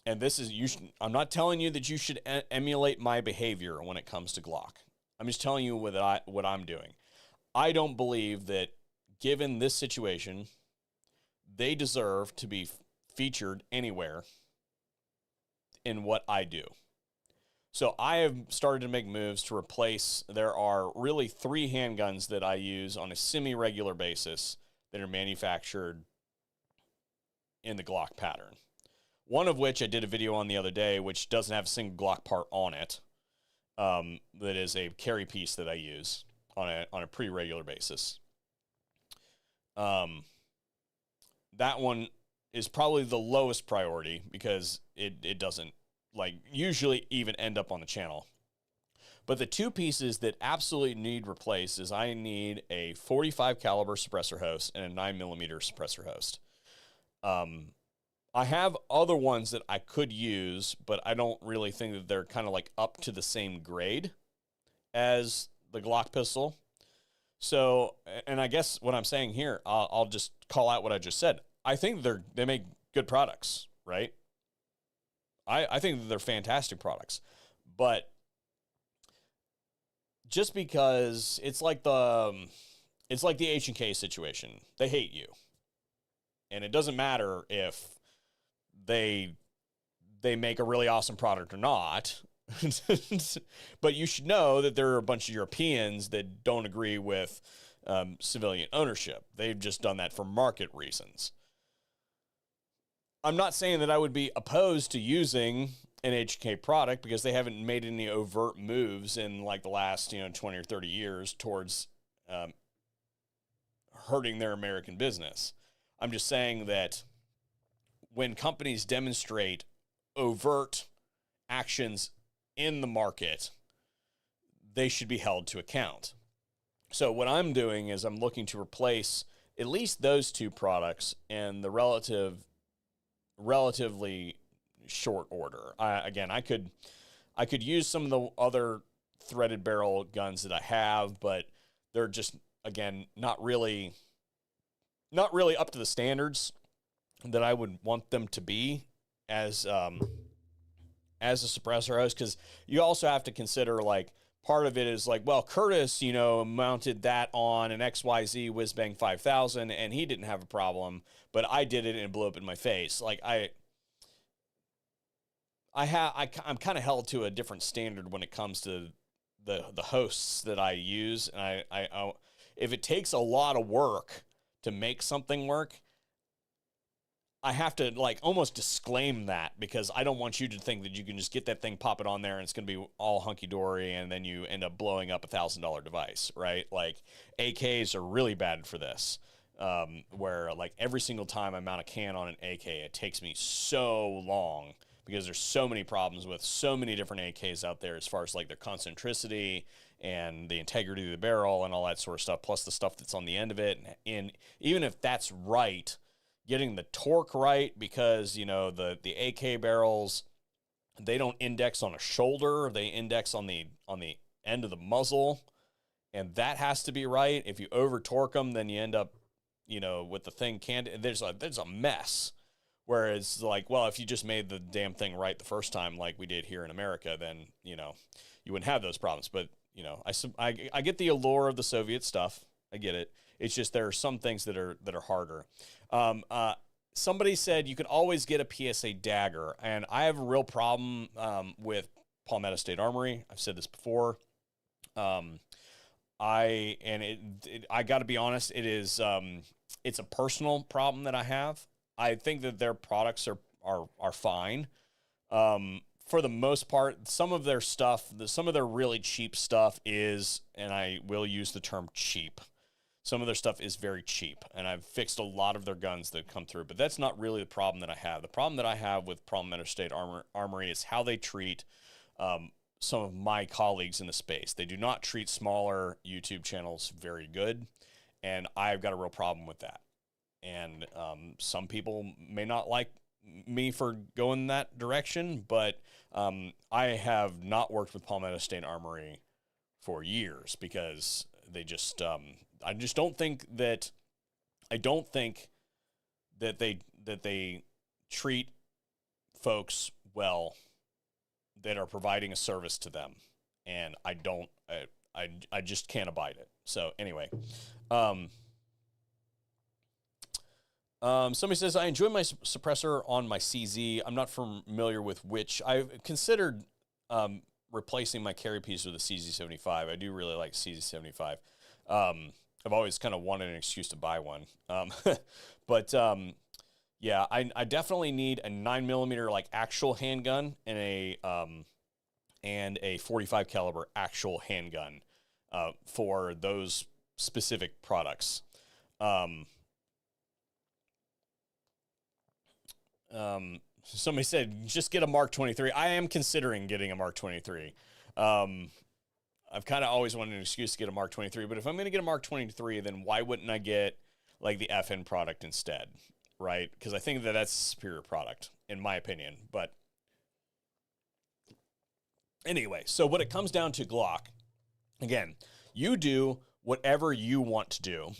and this is, I'm not telling you that you should emulate my behavior when it comes to Glock. I'm just telling you what I'm doing. I don't believe that, given this situation, they deserve to be featured anywhere in what I do. So I have started to make moves to replace, there are really 3 handguns that I use on a semi-regular basis that are manufactured in the Glock pattern. One of which I did a video on the other day, which doesn't have a single Glock part on it. That is a carry piece that I use on a pretty regular basis. That one is probably the lowest priority because it doesn't usually even end up on the channel. But the 2 pieces that absolutely need replaced is I need a 45 caliber suppressor host and a 9mm suppressor host. I have other ones that I could use, but I don't really think that they're kind of up to the same grade as the Glock pistol. So, and I guess what I'm saying here, I'll just call out what I just said. I think they make good products, right? I think that they're fantastic products, but just because it's like the H&K situation, they hate you, and it doesn't matter if they make a really awesome product or not. But you should know that there are a bunch of Europeans that don't agree with civilian ownership. They've just done that for market reasons. I'm not saying that I would be opposed to using an HK product because they haven't made any overt moves in the last 20 or 30 years towards hurting their American business. I'm just saying that when companies demonstrate overt actions in the market, they should be held to account. So what I'm doing is I'm looking to replace at least those 2 products in the relatively short order. I could use some of the other threaded barrel guns that I have, but they're just, again, not really up to the standards that I would want them to be as a suppressor host, because you also have to consider part of it is well, Curtis, mounted that on an XYZ Whizbang 5000 and he didn't have a problem, but I did it and it blew up in my face. I'm kind of held to a different standard when it comes to the hosts that I use, and I if it takes a lot of work to make something work, I have to like almost disclaim that because I don't want you to think that you can just get that thing, pop it on there, and it's going to be all hunky-dory, and then you end up blowing up $1,000 device, right? Like, AKs are really bad for this, where like every single time I mount a can on an AK, it takes me so long because there's so many problems with so many different AKs out there as far as like their concentricity and the integrity of the barrel and all that sort of stuff, plus the stuff that's on the end of it. And even if that's right, getting the torque right, because, you know, the AK barrels, they don't index on a shoulder, they index on the end of the muzzle, and that has to be right. If you over torque them, then you end up, you know, with the thing there's a mess. Whereas, like, well, if you just made the damn thing right the first time, like we did here in America, then, you know, you wouldn't have those problems. But, you know, I get the allure of the Soviet stuff. I get it. It's just there are some things that are harder. Somebody said you can always get a PSA dagger, and I have a real problem with Palmetto State Armory. I've said this before. I got to be honest, it's a personal problem that I have. I think that their products are fine. For the most part, some of their stuff, some of their really cheap stuff is, and I will use the term cheap. Some of their stuff is very cheap, and I've fixed a lot of their guns that come through, but that's not really the problem that I have. The problem that I have with Palmetto State Armory is how they treat some of my colleagues in the space. They do not treat smaller YouTube channels very good, and I've got a real problem with that. And some people may not like me for going that direction, but I have not worked with Palmetto State Armory for years because they just I don't think that they treat folks well that are providing a service to them, and I just can't abide it. So anyway, somebody says, I enjoy my suppressor on my CZ. I'm not familiar with which. I've considered replacing my carry piece with a CZ75. I do really like CZ75. I've always kind of wanted an excuse to buy one. But yeah, I definitely need a 9mm like actual handgun and a 45 caliber actual handgun for those specific products. Somebody said, just get a Mark 23. I am considering getting a Mark 23. I've kind of always wanted an excuse to get a Mark 23, but if I'm going to get a Mark 23, then why wouldn't I get like the FN product instead, right? Because I think that that's a superior product, in my opinion. But anyway, so what it comes down to Glock, again, you do whatever you want to do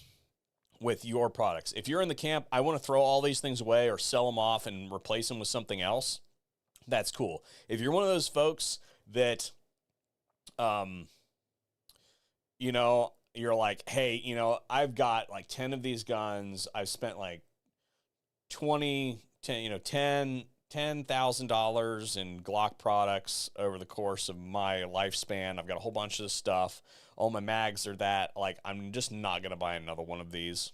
with your products. If you're in the camp, I want to throw all these things away or sell them off and replace them with something else, that's cool. If you're one of those folks that, you know, you're like, hey, you know, I've got like 10 of these guns. I've spent like $10,000 in Glock products over the course of my lifespan. I've got a whole bunch of this stuff. All my mags are that. Like, I'm just not going to buy another one of these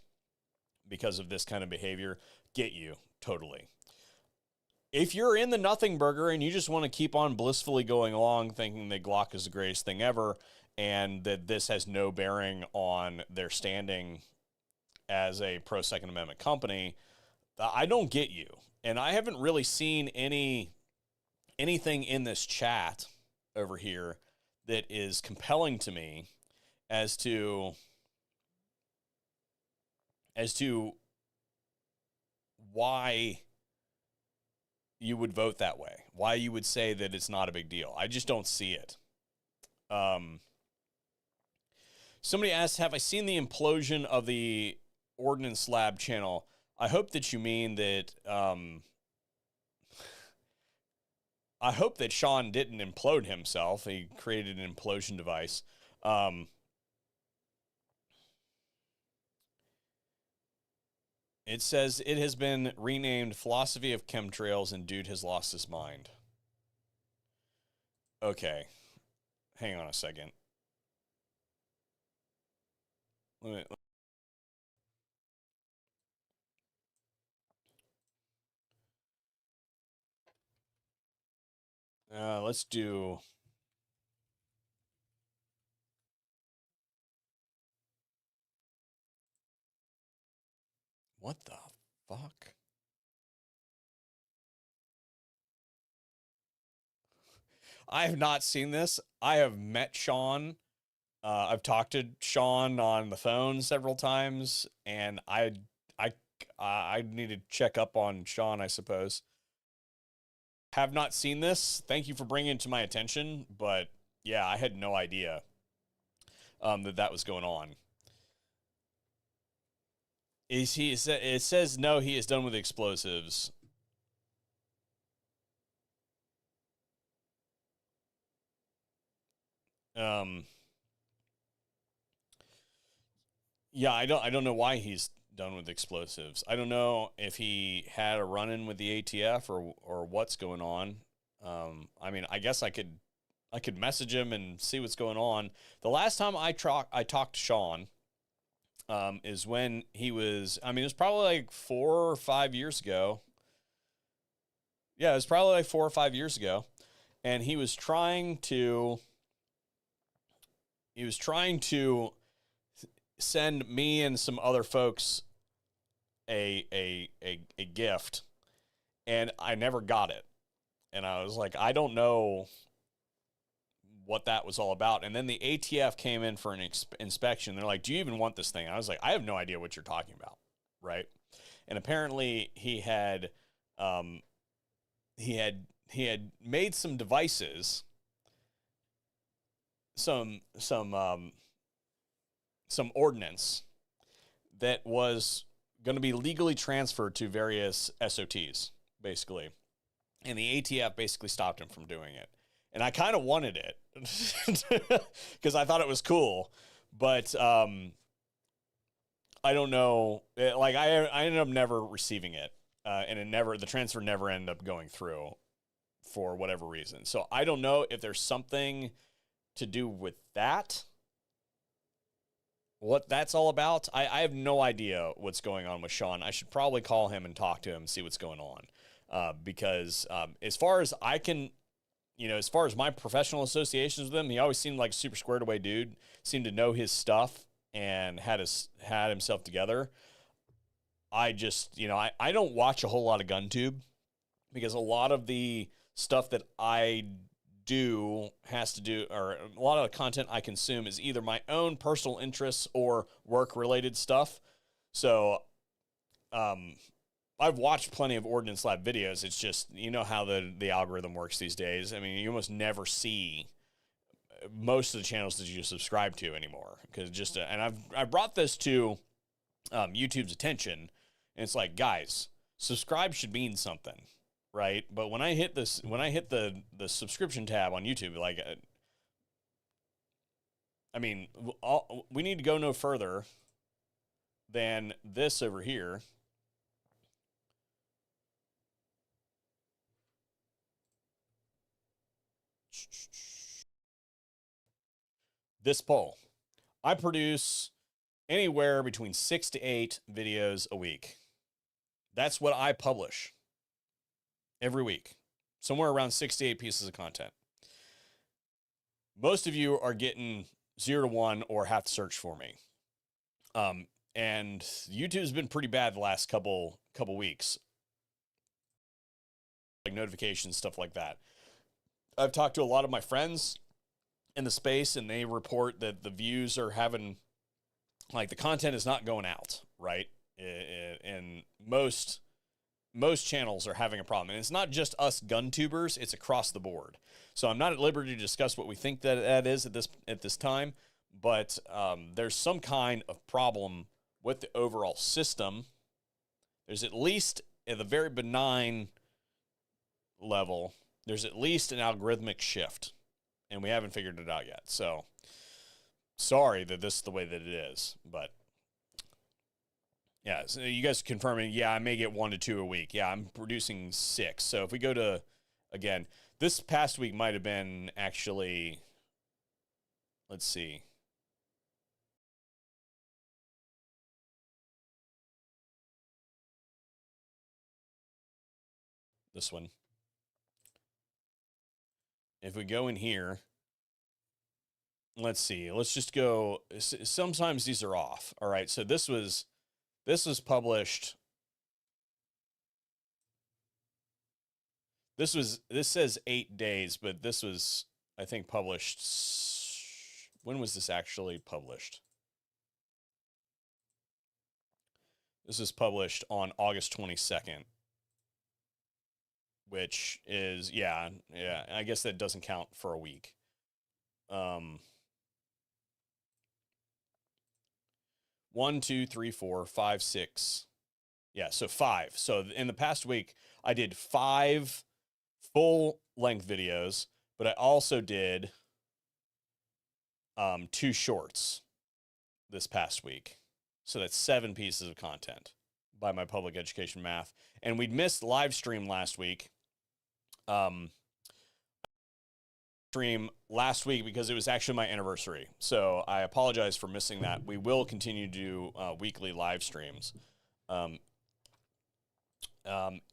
because of this kind of behavior. Get you, totally. If you're in the nothing burger and you just want to keep on blissfully going along thinking that Glock is the greatest thing ever and that this has no bearing on their standing as a pro-Second Amendment company, I don't get you. And I haven't really seen anything in this chat over here that is compelling to me as to why you would vote that way, why you would say that it's not a big deal. I just don't see it. Somebody asked, have I seen the implosion of the Ordnance Lab channel? I hope that you mean that, I hope that Sean didn't implode himself. He created an implosion device. It says it has been renamed Philosophy of Chemtrails and dude has lost his mind. Okay. Hang on a second. Let's do. What the fuck? I have not seen this. I have met Sean. I've talked to Sean on the phone several times, and I need to check up on Sean, I suppose. Have not seen this. Thank you for bringing it to my attention, but yeah, I had no idea that was going on. Is he? It says no. He is done with explosives. Yeah, I don't know why he's done with explosives. I don't know if he had a run-in with the ATF or what's going on. I mean, I guess I could message him and see what's going on. The last time I talked to Sean is when he was. I mean, it was probably like 4 or 5 years ago. Yeah, it was probably like 4 or 5 years ago, and he was trying to. He was trying to send me and some other folks a gift, and I never got it. And I was like, I don't know what that was all about. And then the ATF came in for an inspection. They're like, "Do you even want this thing?" I was like, "I have no idea what you're talking about," right? And apparently he had he had made some devices, some ordnance that was going to be legally transferred to various SOTs, basically. And the ATF basically stopped him from doing it. And I kind of wanted it because I thought it was cool. But I don't know. Like, I ended up never receiving it. And the transfer never ended up going through for whatever reason. So I don't know if there's something to do with that. What that's all about, I have no idea what's going on with Sean. I should probably call him and talk to him and see what's going on. Because as far as I can, as far as my professional associations with him, he always seemed like a super squared away dude, seemed to know his stuff and had himself together. I just, I don't watch a whole lot of GunTube because a lot of the stuff that I do has to do, or a lot of the content I consume is either my own personal interests or work related stuff. So I've watched plenty of Ordnance Lab videos. It's just, how the algorithm works these days. I mean, you almost never see most of the channels that you subscribe to anymore, because and I've brought this to YouTube's attention, and it's like, guys, subscribe should mean something, right? But when I hit the subscription tab on YouTube, like, I mean, we need to go no further than this over here. This poll. I produce anywhere between 6 to 8 videos a week. That's what I publish every week. Somewhere around 6 to 8 pieces of content. Most of you are getting 0 to 1 or have to search for me. And YouTube's been pretty bad the last couple weeks. Like notifications, stuff like that. I've talked to a lot of my friends in the space, and they report that the views are having, like, the content is not going out, right? And most channels are having a problem. And it's not just us gun tubers, it's across the board. So I'm not at liberty to discuss what we think that is at this time, but there's some kind of problem with the overall system. There's, at least at the very benign level, there's at least an algorithmic shift, and we haven't figured it out yet. So sorry that this is the way that it is, but yeah, so you guys confirming, yeah, I may get 1 to 2 a week. Yeah, I'm producing 6. So if we go to, again, this past week might have been actually, let's see. This one. if we go in here, let's see, let's just go. Sometimes these are off. All right. So this was published. This says 8 days, but this was, I think, published. When was this actually published? This is published on August 22nd, which is, yeah, I guess that doesn't count for a week. 1, 2, 3, 4, 5, 6. Yeah, so 5. So in the past week, I did 5 full-length videos, but I also did 2 shorts this past week. So that's 7 pieces of content by my public education math. And we'd missed live stream last week. Stream last week because it was actually my anniversary. So I apologize for missing that. We will continue to do weekly live streams.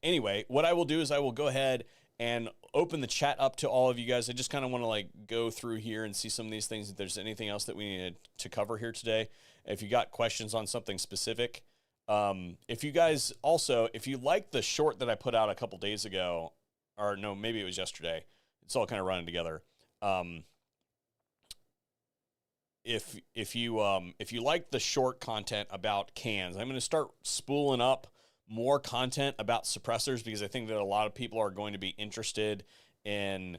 Anyway, what I will do is I will go ahead and open the chat up to all of you guys. I just kind of want to like go through here and see some of these things. If there's anything else that we needed to cover here today, if you got questions on something specific, if you guys also, if you like the short that I put out a couple days ago, or no, maybe it was yesterday, it's all kind of running together. If you like the short content about cans, I'm going to start spooling up more content about suppressors because I think that a lot of people are going to be interested in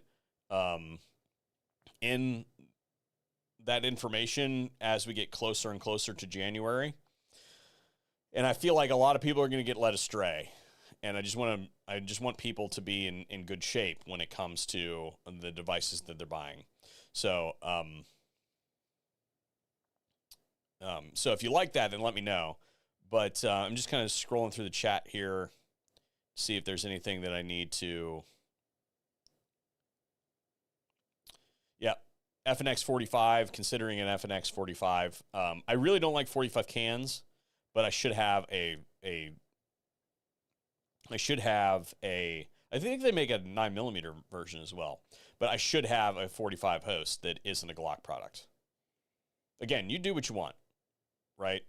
that information as we get closer and closer to January. And I feel like a lot of people are going to get led astray. And I just want people to be in good shape when it comes to the devices that they're buying. So, so if you like that, then let me know. But I'm just kind of scrolling through the chat here, see if there's anything that I need to. Yeah, FNX 45, considering an FNX 45. I really don't like 45 cans, but I should have I think they make a 9mm version as well, but I should have a 45 host that isn't a Glock product. Again, you do what you want, right?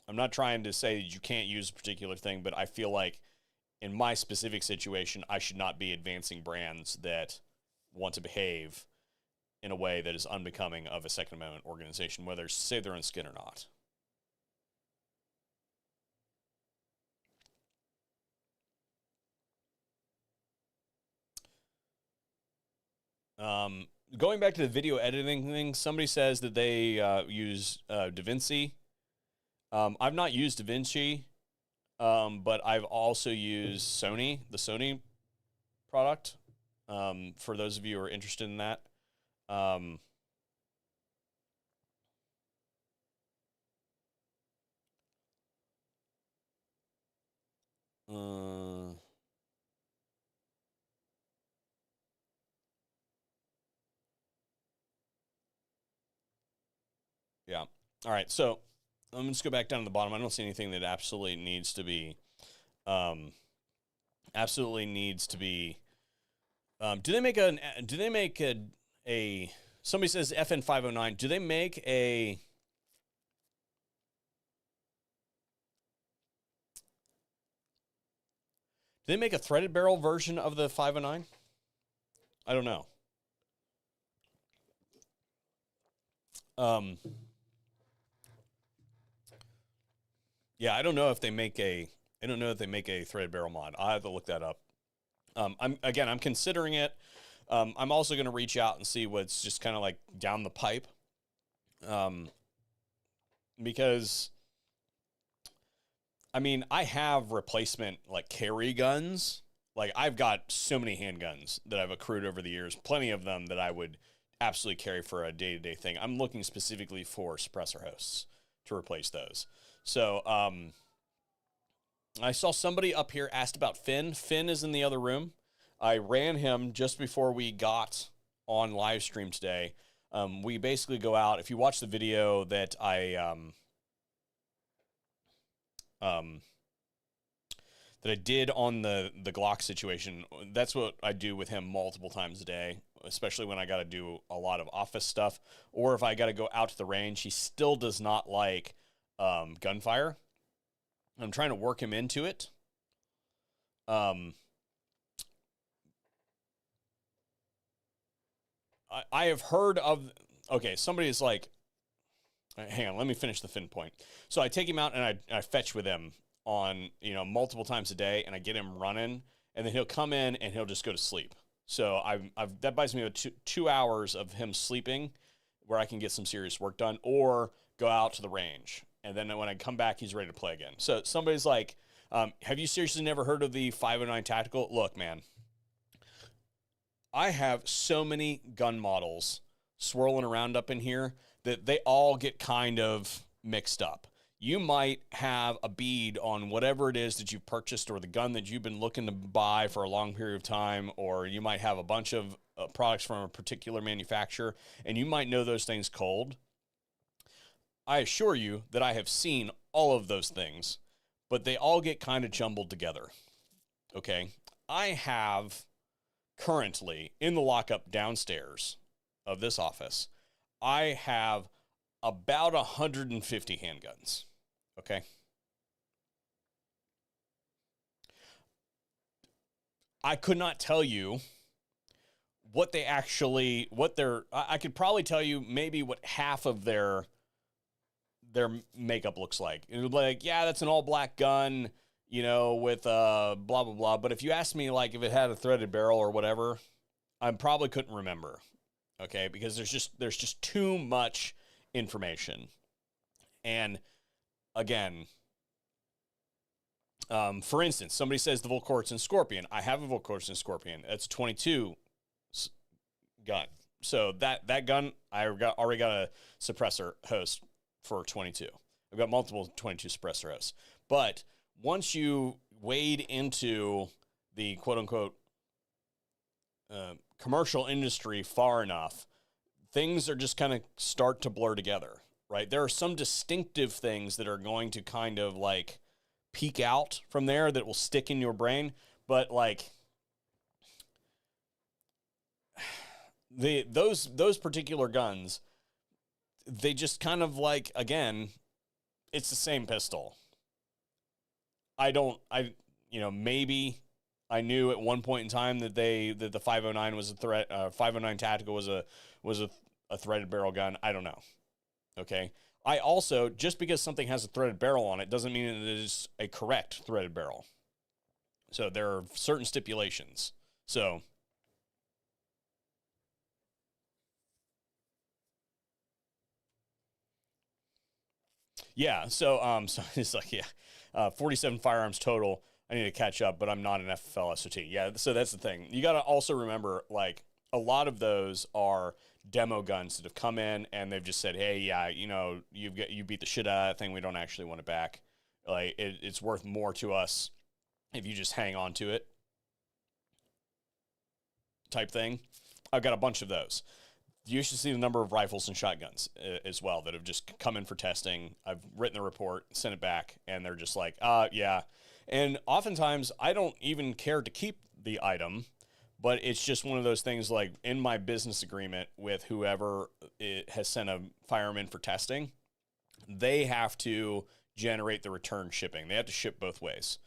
I'm not trying to say that you can't use a particular thing, but I feel like in my specific situation, I should not be advancing brands that want to behave in a way that is unbecoming of a Second Amendment organization, whether to save their own skin or not. Going back to the video editing thing, somebody says that they use DaVinci. I've not used DaVinci, but I've also used Sony, the Sony product, for those of you who are interested in that. Yeah. All right. So let me just go back down to the bottom. I don't see anything that absolutely needs to be, do they make a, somebody says FN 509. Do they make a threaded barrel version of the 509? I don't know. Yeah, I don't know if they make a threaded barrel mod. I'll have to look that up. I'm considering it. I'm also going to reach out and see what's just kind of like down the pipe. Because I mean, I have replacement like carry guns. Like I've got so many handguns that I've accrued over the years, plenty of them that I would absolutely carry for a day-to-day thing. I'm looking specifically for suppressor hosts to replace those. So, I saw somebody up here asked about Finn. Finn is in the other room. I ran him just before we got on live stream today. We basically go out. If you watch the video that that I did on the Glock situation. That's what I do with him multiple times a day, especially when I got to do a lot of office stuff, or if I got to go out to the range. He still does not like gunfire. I'm trying to work him into it. I have heard of, okay, somebody is like, hang on, let me finish the fin point. So I take him out and I fetch with him on, you know, multiple times a day, and I get him running, and then he'll come in and he'll just go to sleep. So that buys me about 2 hours of him sleeping where I can get some serious work done, or go out to the range. And then when I come back, he's ready to play again. So somebody's like, have you seriously never heard of the 509 Tactical? Look, man, I have so many gun models swirling around up in here that they all get kind of mixed up. You might have a bead on whatever it is that you've purchased, or the gun that you've been looking to buy for a long period of time, or you might have a bunch of products from a particular manufacturer, and you might know those things cold. I assure you that I have seen all of those things, but they all get kind of jumbled together. Okay? I have currently in the lockup downstairs of this office, I have about 150 handguns. Okay. I could not tell you what they actually, I could probably tell you maybe what half of their makeup looks like. It would be like, yeah, that's an all black gun, you know, with blah, blah, blah. But if you ask me, like, if it had a threaded barrel or whatever, I probably couldn't remember. Okay. Because there's just too much information. And again, for instance, somebody says the Volquartsen Scorpion. I have a Volquartsen Scorpion. It's a 22 gun. So that gun, already got a suppressor host for 22. I've got multiple 22 suppressor hosts. But once you wade into the quote-unquote commercial industry far enough, things are just kind of start to blur together. Right? There are some distinctive things that are going to kind of like peek out from there that will stick in your brain. But like those particular guns, they just kind of like, again, it's the same pistol. Maybe I knew at one point in time that the 509 was a threat. 509 Tactical was a threaded barrel gun. I don't know. Okay. I also, just because something has a threaded barrel on it doesn't mean it is a correct threaded barrel. So there are certain stipulations. So yeah, so it's like, yeah, 47 firearms total. I need to catch up, but I'm not an FFL SOT. Yeah, so that's the thing. You got to also remember, like, a lot of those are demo guns that have come in and they've just said, hey, yeah, you know, you beat the shit out of that thing. We don't actually want it back. Like, it's worth more to us if you just hang on to it type thing. I've got a bunch of those. You should see the number of rifles and shotguns as well that have just come in for testing. I've written the report, sent it back, and they're just like, yeah. And oftentimes I don't even care to keep the item, but it's just one of those things, like in my business agreement with whoever has sent a firearm in for testing, they have to generate the return shipping. They have to ship both ways.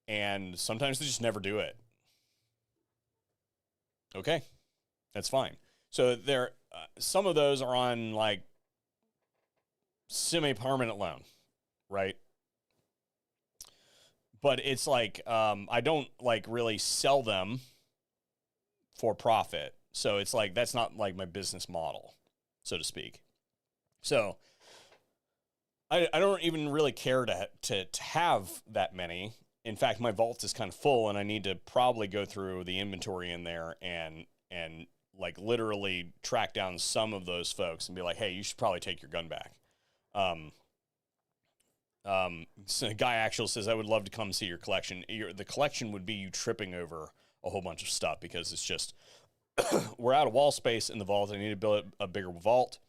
And sometimes they just never do it. Okay, that's fine. So some of those are on like semi-permanent loan, right? But it's like, I don't like really sell them for profit. So it's like, that's not like my business model, so to speak. So I don't even really care to have that many. In fact, my vault is kind of full and I need to probably go through the inventory in there and like literally track down some of those folks and be like, hey, you should probably take your gun back. So a guy actually says, I would love to come see your collection. The collection would be you tripping over a whole bunch of stuff because it's just, we're out of wall space in the vault. I need to build a bigger vault.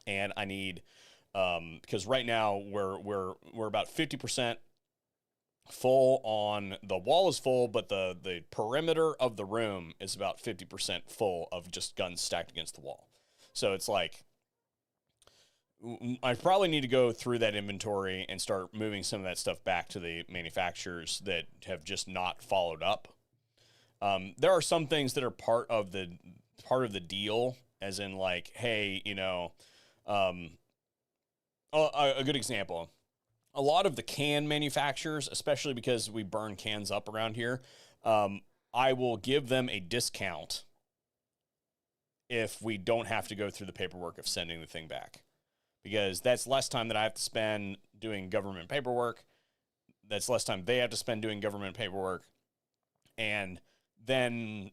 And I need, because right now we're about 50% full on, the wall is full, but the perimeter of the room is about 50% full of just guns stacked against the wall. So it's like, I probably need to go through that inventory and start moving some of that stuff back to the manufacturers that have just not followed up. There are some things that are part of the deal, as in like, hey, you know, a good example. A lot of the can manufacturers, especially because we burn cans up around here, I will give them a discount if we don't have to go through the paperwork of sending the thing back. Because that's less time that I have to spend doing government paperwork. That's less time they have to spend doing government paperwork. And then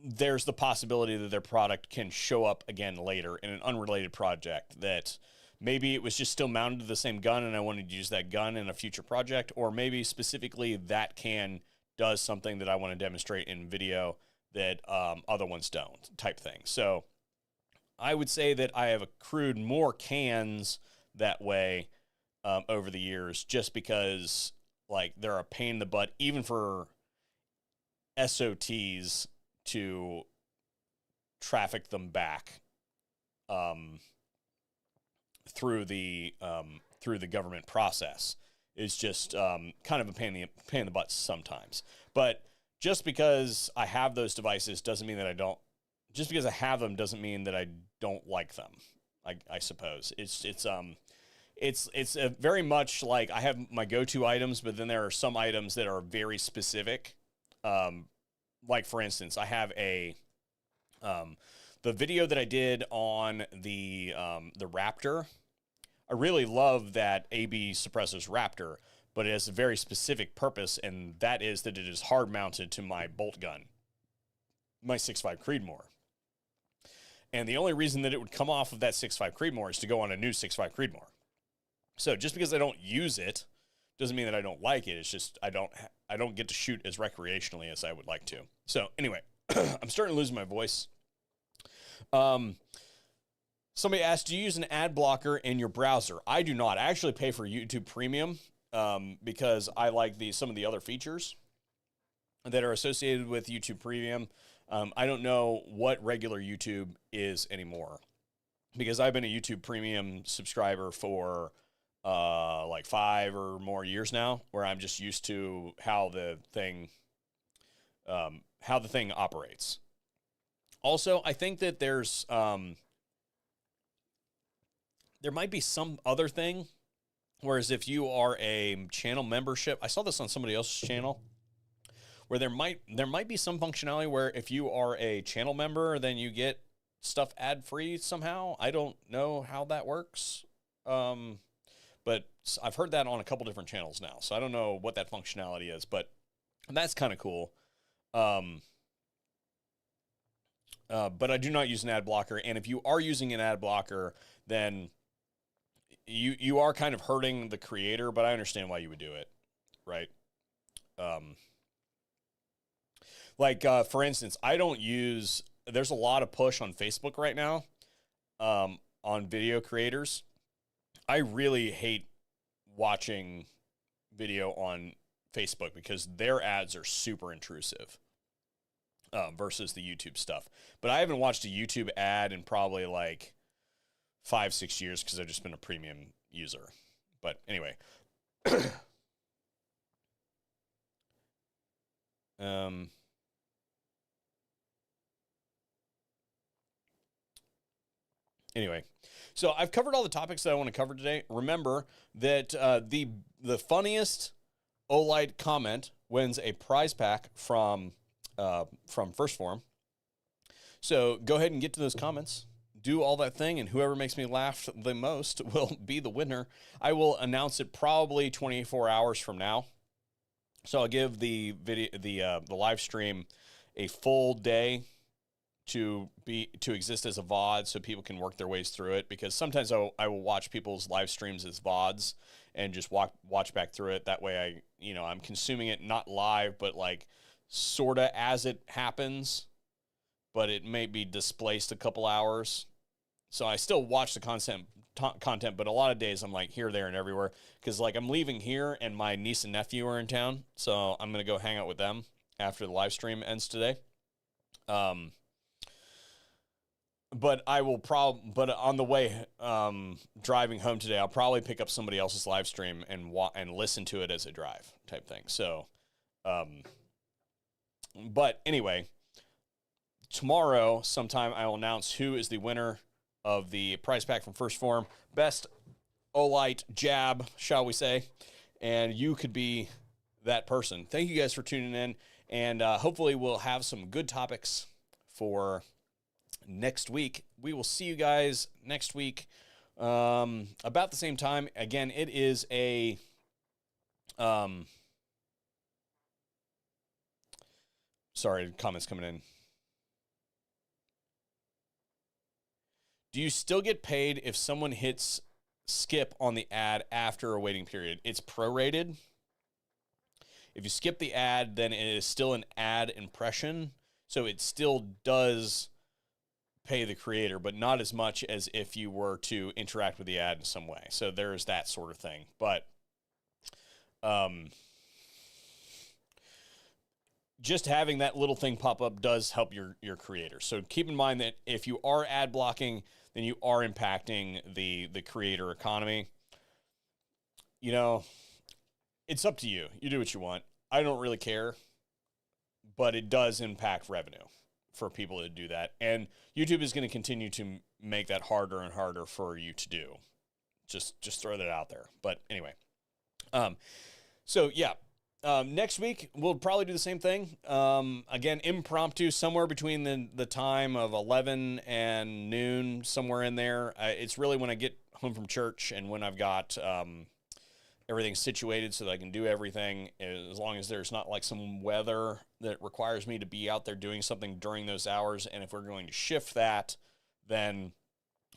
there's the possibility that their product can show up again later in an unrelated project, that maybe it was just still mounted to the same gun and I wanted to use that gun in a future project, or maybe specifically that can does something that I want to demonstrate in video that other ones don't, type thing. So I would say that I have accrued more cans that way over the years, just because like they're a pain in the butt, even for SOTs to traffic them back through the government process is just kind of a pain in the butt sometimes. But just because I have those devices doesn't mean that I don't. Just because I have them doesn't mean that I don't like them. I suppose it's very much like I have my go-to items, but then there are some items that are very specific. Like for instance, I have the video that I did on the Raptor. I really love that AB suppressor's Raptor, but it has a very specific purpose, and that is that it is hard mounted to my bolt gun, my 6.5 Creedmoor. And the only reason that it would come off of that 6.5 Creedmoor is to go on a new 6.5 Creedmoor. So just because I don't use it doesn't mean that I don't like it. It's just I don't get to shoot as recreationally as I would like to. So anyway, I'm starting to lose my voice. Somebody asked, do you use an ad blocker in your browser? I do not. I actually pay for YouTube Premium because I like some of the other features that are associated with YouTube Premium. I don't know what regular YouTube is anymore, because I've been a YouTube Premium subscriber for like 5 or more years now, where I'm just used to how the thing operates. Also, I think that there might be some other thing, whereas if you are a channel membership, I saw this on somebody else's channel, where there might be some functionality where if you are a channel member, then you get stuff ad-free somehow. I don't know how that works, but I've heard that on a couple different channels now, so I don't know what that functionality is, but that's kind of cool. But I do not use an ad blocker, and if you are using an ad blocker, then you are kind of hurting the creator, but I understand why you would do it, right? For instance, there's a lot of push on Facebook right now on video creators. I really hate watching video on Facebook because their ads are super intrusive versus the YouTube stuff. But I haven't watched a YouTube ad in probably like 5-6 years because I've just been a premium user. But anyway. Anyway, so I've covered all the topics that I want to cover today. Remember that the funniest Olight comment wins a prize pack from First Form. So go ahead and get to those comments, do all that thing, and whoever makes me laugh the most will be the winner. I will announce it probably 24 hours from now. So I'll give the live stream a full day to exist as a VOD, so people can work their ways through it, because sometimes I will watch people's live streams as VODs and just watch back through it. That way I'm consuming it not live, but like sorta as it happens, but it may be displaced a couple hours. So I still watch the content content, but a lot of days I'm like here, there, and everywhere because like I'm leaving here and my niece and nephew are in town, so I'm gonna go hang out with them after the live stream ends today. But I will but on the way driving home today, I'll probably pick up somebody else's live stream and listen to it as I drive type thing. So, but anyway, tomorrow sometime I will announce who is the winner of the prize pack from First Form, best Olight jab, shall we say, and you could be that person. Thank you guys for tuning in, and hopefully we'll have some good topics for next week. We will see you guys next week about the same time. Again, it is a sorry, comments coming in. Do you still get paid if someone hits skip on the ad after a waiting period? It's prorated. If you skip the ad, then it is still an ad impression, so it still does pay the creator, but not as much as if you were to interact with the ad in some way. So there's that sort of thing. But just having that little thing pop up does help your creator. So keep in mind that if you are ad blocking, then you are impacting the creator economy. You know, it's up to you. You do what you want. I don't really care, but it does impact revenue for people to do that. And YouTube is going to continue to make that harder and harder for you to do. Just throw that out there. But anyway, so yeah, next week we'll probably do the same thing. Again, impromptu, somewhere between the time of 11 and noon, somewhere in there. It's really when I get home from church and when I've got everything situated so that I can do everything, as long as there's not like some weather that requires me to be out there doing something during those hours. And if we're going to shift that, then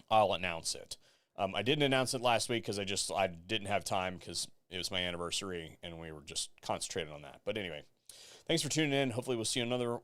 I'll announce it. I didn't announce it last week because I didn't have time because it was my anniversary and we were just concentrated on that. But anyway, thanks for tuning in. Hopefully we'll see you another one.